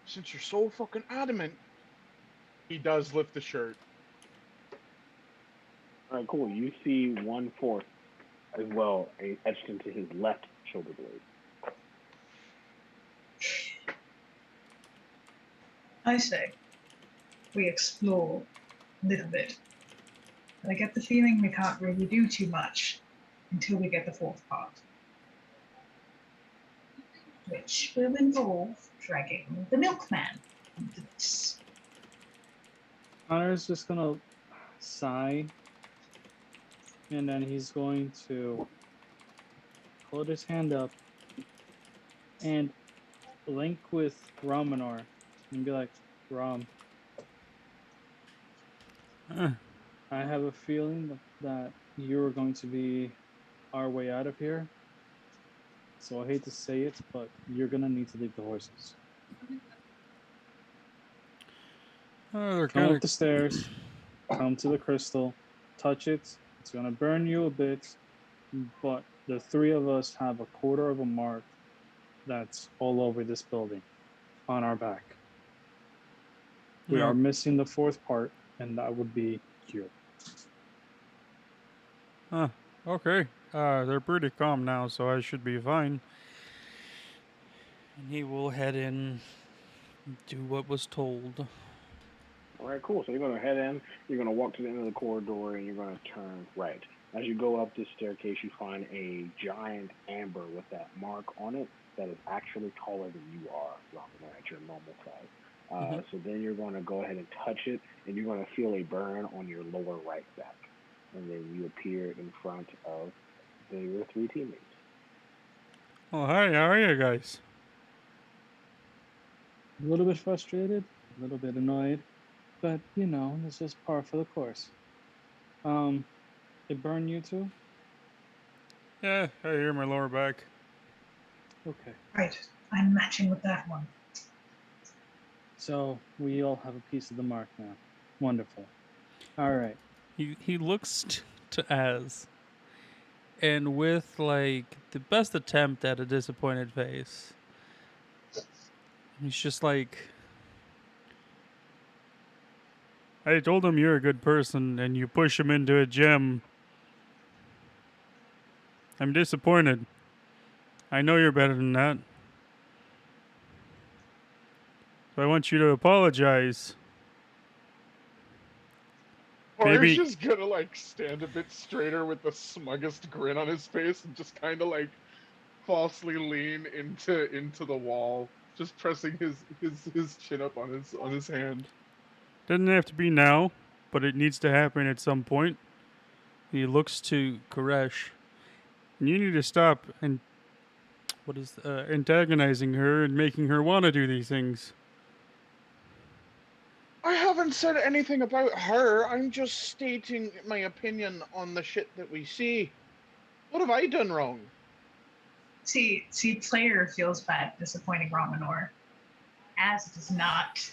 since you're so fucking adamant, he does lift the shirt. All right, cool. You see 1/4 as well, etched into his left shoulder blade. I say, we explore a little bit. But I get the feeling we can't really do too much until we get the 4th part. Which will involve dragging the milkman into this. Connor's just gonna sigh, and then he's going to hold his hand up and link with Ramenor and be like, Ram, I have a feeling that you're going to be our way out of here. So I hate to say it, but you're gonna need to leave the horses. Come up the stairs, come to the crystal, touch it. It's gonna burn you a bit, but the 3 of us have a 1/4 of a mark that's all over this building on our back. We are missing the 4th part, and that would be you. Okay. They're pretty calm now, so I should be fine. And he will head in, do what was told. All right, cool. So you're going to head in, you're going to walk to the end of the corridor, and you're going to turn right. As you go up this staircase, you find a giant amber with that mark on it that is actually taller than you are, Robin, at your normal size. So then you're going to go ahead and touch it, and you're going to feel a burn on your lower right back. And then you appear in front of your 3 teammates. Oh, hi. How are you guys? A little bit frustrated, a little bit annoyed, but it's just par for the course. It burned you too? Yeah, I hear my lower back. Okay. Right. I'm matching with that one. So we all have a piece of the mark now. Wonderful. All right. He looks to Az, and with like the best attempt at a disappointed face, he's just like, I told him you're a good person, and you push him into a gym. I'm disappointed. I know you're better than that. So I want you to apologize. Or Maybe. just gonna like stand a bit straighter with the smuggest grin on his face and just kind of like falsely lean into the wall, just pressing his chin up on his hand. Doesn't have to be now, but it needs to happen at some point. He looks to Koresh. And you need to stop and antagonizing her and making her want to do these things. I haven't said anything about her. I'm just stating my opinion on the shit that we see. What have I done wrong? See, player feels bad disappointing Romanor. Az does not,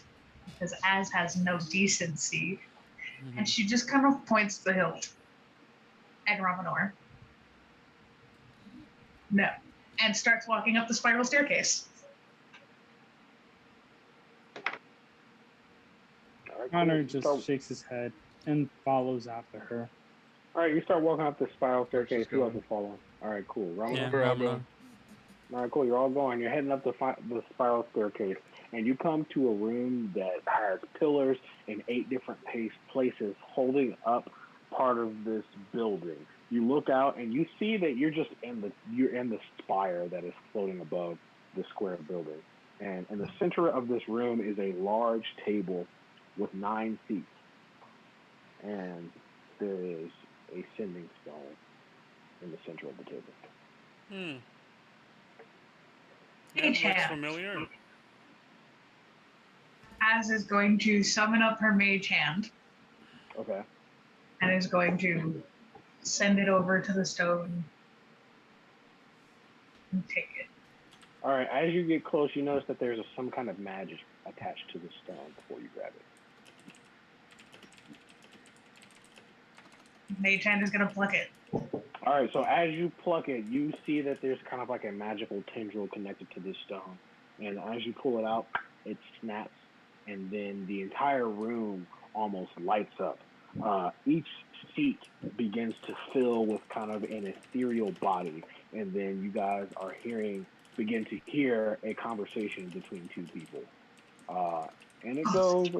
because Az has no decency. And she just kind of points the hilt at Romanor. No. And starts walking up the spiral staircase. All right, Connor cool. just shakes his head and follows after her. All right, you start walking up the spiral staircase. just Who else going. is following? All right, cool. Ramon. Yeah, We're all Ramana. going. All right, cool. You're all going. You're heading up the spiral staircase, and you come to a room that has pillars in 8 different places holding up part of this building. You look out, and you see that you're in the spire that is floating above the square building. And in the center of this room is a large table with 9 seats, and there is a sending stone in the center of the table. Yeah, Mage looks hand. familiar. Az is going to summon up her mage hand Okay. and is going to send it over to the stone and take it. All right. As you get close, you notice that there's some kind of magic attached to the stone before you grab it. Mage hand is going to pluck it. All right. So as you pluck it, you see that there's kind of like a magical tendril connected to this stone, and as you pull it out, it snaps, and then the entire room almost lights up. Each seat begins to fill with kind of an ethereal body, and then you guys are begin to hear a conversation between 2 people, and it goes a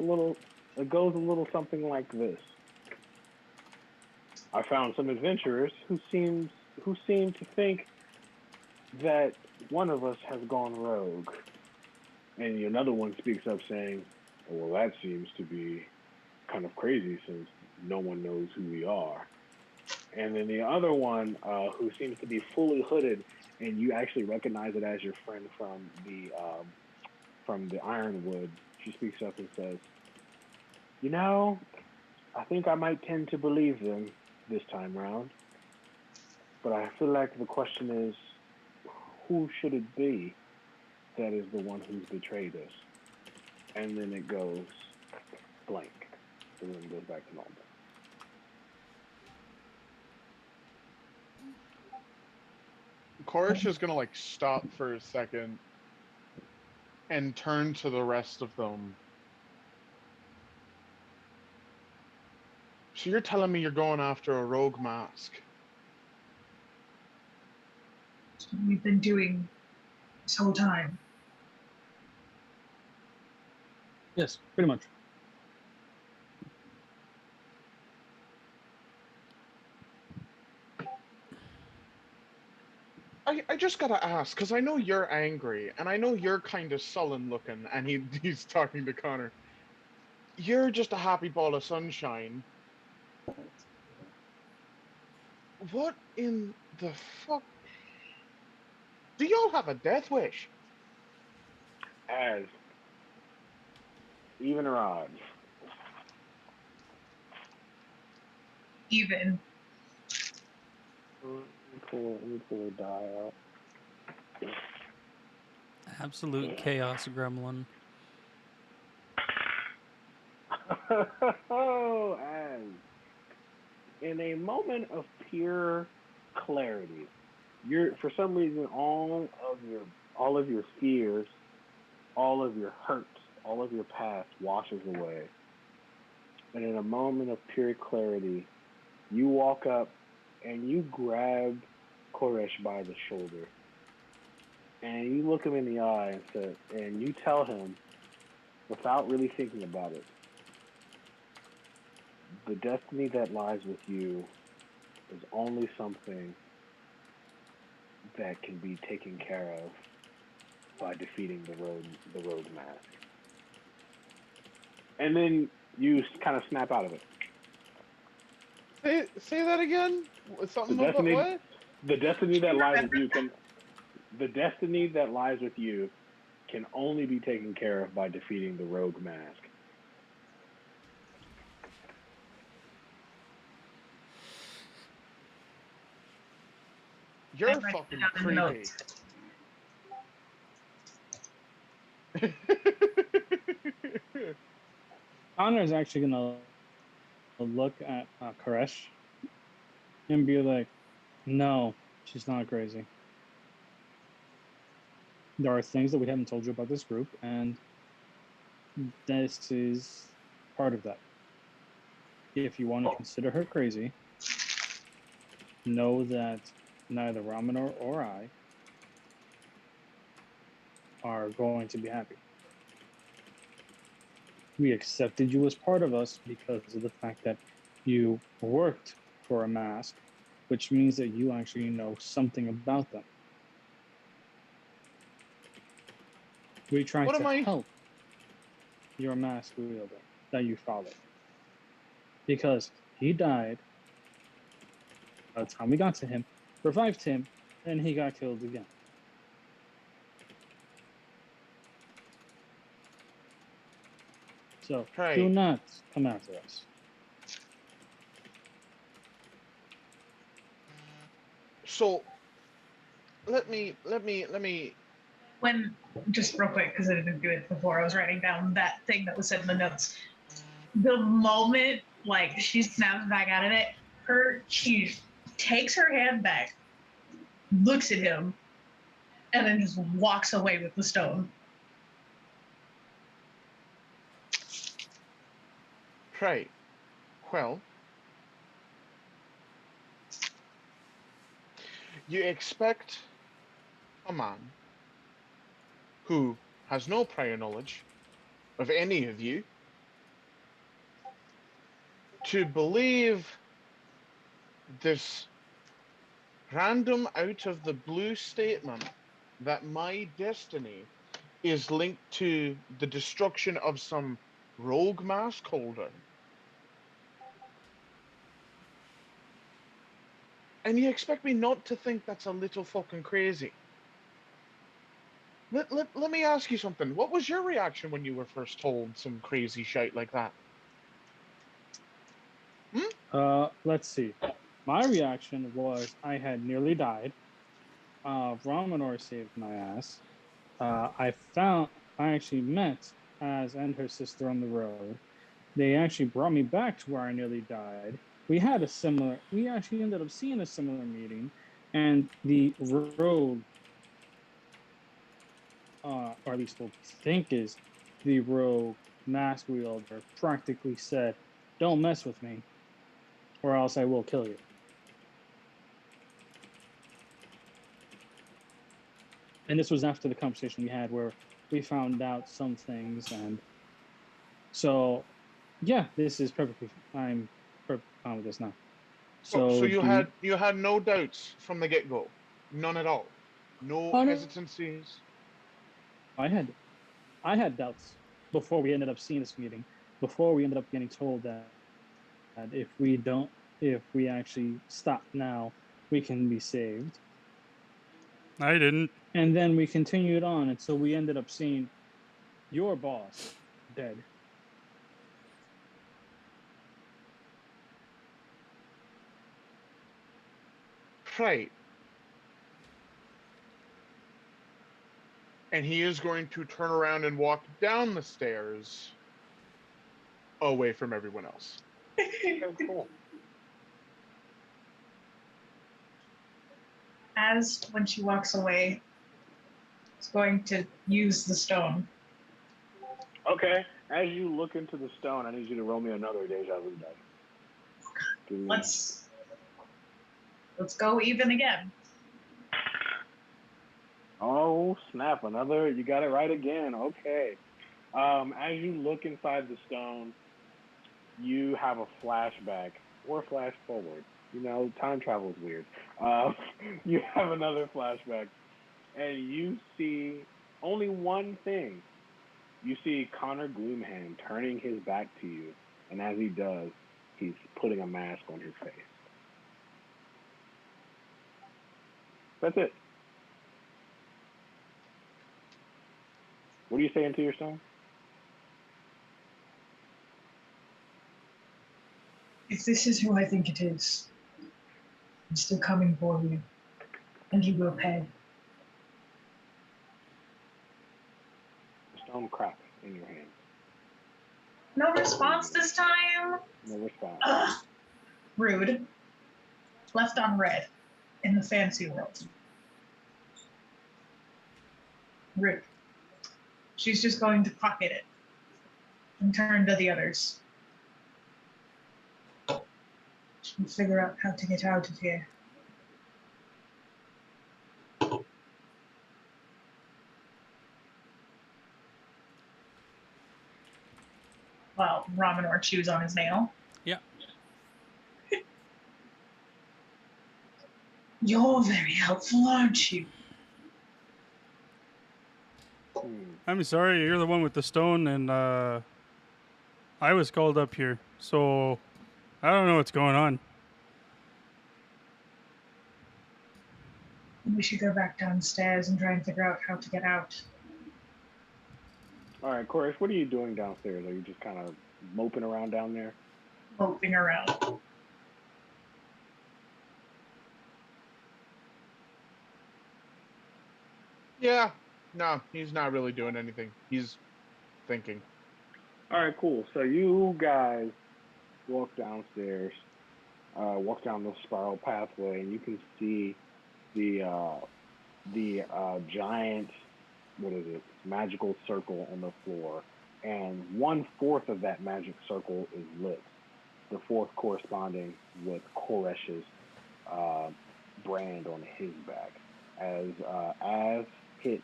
little something like this. I found some adventurers who seem to think that one of us has gone rogue, and another one speaks up saying, "Well, that seems to be kind of crazy since no one knows who we are." And then the other one, who seems to be fully hooded, and you actually recognize it as your friend from the Ironwood, she speaks up and says, "You know, I think I might tend to believe them this time round, but I feel like the question is, who should it be that is the one who's betrayed us?" And then it goes blank. The room goes back to normal. Koresh is gonna like stop for a second and turn to the rest of them. So you're telling me you're going after a rogue mask? That's what we've been doing this whole time. Yes, pretty much. I just gotta ask, because I know you're angry, and I know you're kind of sullen looking, and he's talking to Connor. You're just a happy ball of sunshine. What in the fuck? Do y'all have a death wish? As even or odd? Even. Let me pull a die out. Absolute chaos gremlin. As in a moment of pure clarity, for some reason all of your fears, all of your hurts, all of your past washes away. And in a moment of pure clarity, you walk up and you grab Koresh by the shoulder. And you look him in the eye and you tell him, without really thinking about it, the destiny that lies with you is only something that can be taken care of by defeating the rogue mask. And then you kind of snap out of it. Say that again. Something about what? The destiny that lies with you can only be taken care of by defeating the rogue mask. You're fucking creepy. Connor is actually gonna look at Koresh and be like, "No, she's not crazy. There are things that we haven't told you about this group, and this is part of that. If you want to consider her crazy, know that neither Ramanor or I are going to be happy. We accepted you as part of us because of the fact that you worked for a mask, which means that you actually know something about them. We tried to help your mask wielder that you followed. Because he died by the time we got to him, revived him, and he got killed again. So do not come after us. So let me. When, just real quick, because I didn't do it before, I was writing down that thing that was said in the notes. The moment like she snaps back out of it, she takes her hand back, looks at him, and then just walks away with the stone. Right. Well, you expect a man who has no prior knowledge of any of you to believe this random out of the blue statement that my destiny is linked to the destruction of some rogue mask holder. And you expect me not to think that's a little fucking crazy? Let me ask you something. What was your reaction when you were first told some crazy shit like that? Let's see. My reaction was I had nearly died. Ramanor saved my ass. I actually met Az and her sister on the road. They actually brought me back to where I nearly died. We actually ended up seeing a similar meeting, and the rogue, or at least what we think is the rogue mask wielder, practically said, "Don't mess with me, or else I will kill you." And this was after the conversation we had where we found out some things, and so yeah, this is perfectly. I'm perfectly fine with this now. So you had no doubts from the get-go, none at all, no hesitancies. I had doubts before we ended up seeing this meeting, before we ended up getting told that if we actually stop now, we can be saved. I didn't. And then we continued on until we ended up seeing your boss dead. Right. and he is going to turn around and walk down the stairs away from everyone else. Okay, cool. As when she walks away, is going to use the stone. Okay. As you look into the stone, I need you to roll me another deja vu dice. Let's go even again. Oh snap! Another. You got it right again. Okay. As you look inside the stone, you have a flashback or flash forward. You know, time travel is weird. You have another flashback, and you see only one thing. You see Connor Gloomhand turning his back to you, and as he does, he's putting a mask on his face. That's it. What are you saying to your stone? If this is who I think it is, I'm still coming for you, and you will pay. The stone cracks in your hand. No response this time? No response. Ugh. Rude. Left on red in the fancy world. Rude. She's just going to pocket it and turn to the others. She'll figure out how to get out of here. Well, Ramanor chews on his nail. Yeah. You're very helpful, aren't you? I'm sorry, you're the one with the stone, and I was called up here, so I don't know what's going on. We should go back downstairs and try and figure out how to get out. All right, Chorus, what are you doing downstairs? Are you just kind of moping around down there? Moping around. Yeah, no, he's not really doing anything. He's thinking. All right, cool. So you guys walk downstairs, walk down the spiral pathway, and you can see the giant, what is it, magical circle on the floor, and 1/4 of that magic circle is lit. The fourth corresponding with Koresh's brand on his back. As hits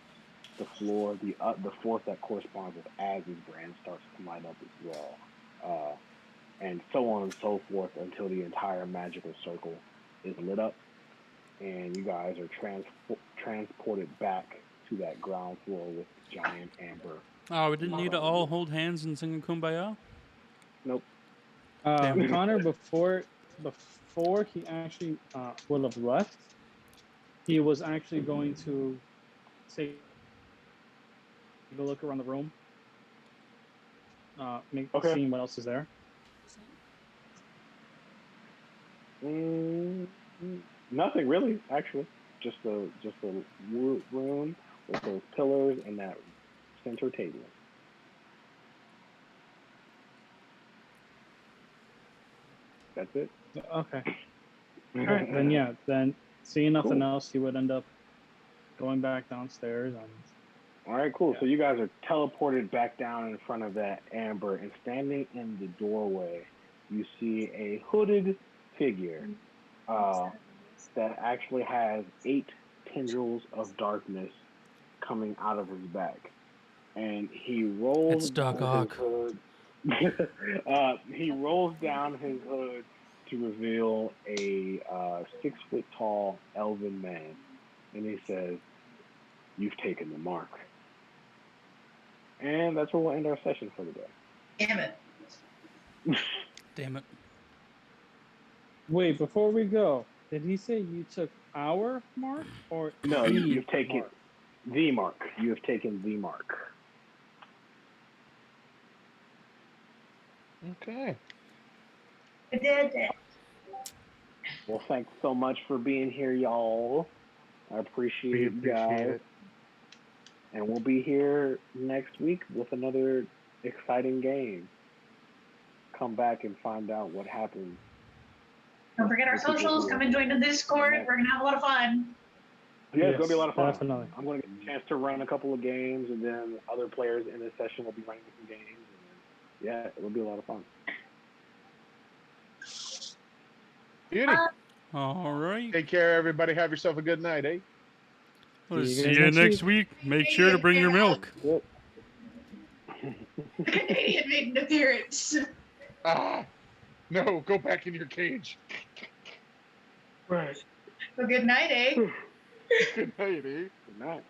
the floor, the fourth that corresponds with Az's brand starts to light up as well, and so on and so forth until the entire magical circle is lit up, and you guys are transported back to that ground floor with giant amber. Oh, we didn't need to all hold hands and sing a kumbaya? Nope. Damn. Connor, before he actually would have left, he was actually going to take a look around the room, seeing what else is there. Nothing really, actually. Just a room with those pillars and that center table. That's it. Okay. All right, then yeah, then seeing nothing else, he would end up going back downstairs. All right, cool. Yeah. So you guys are teleported back down in front of that amber, and standing in the doorway, you see a hooded figure that actually has 8 tendrils of darkness coming out of his back, and he rolls down his hood. He rolls down his hood to reveal a 6-foot-tall elven man, and he says, "You've taken the mark." And that's where we'll end our session for the day. Damn it. Damn it. Wait, before we go, did he say you took our mark or no? You've taken mark? The mark. You have taken the mark. Okay. I did it. Well, thanks so much for being here, y'all. I appreciate you guys. And we'll be here next week with another exciting game. Come back and find out what happens. Don't forget our socials. Come and join the Discord. We're gonna have a lot of fun. Yeah, it's gonna be a lot of fun. Definitely. I'm gonna get a chance to run a couple of games, and then other players in this session will be running some games. And yeah, it will be a lot of fun. Beauty. All right. Take care, everybody. Have yourself a good night, eh? We'll See you see guys you next next week. Make sure to bring your milk. Yep. The Canadian made an appearance. Ah, no, go back in your cage. Right. Well, good night, eh? Good night, eh? Good night.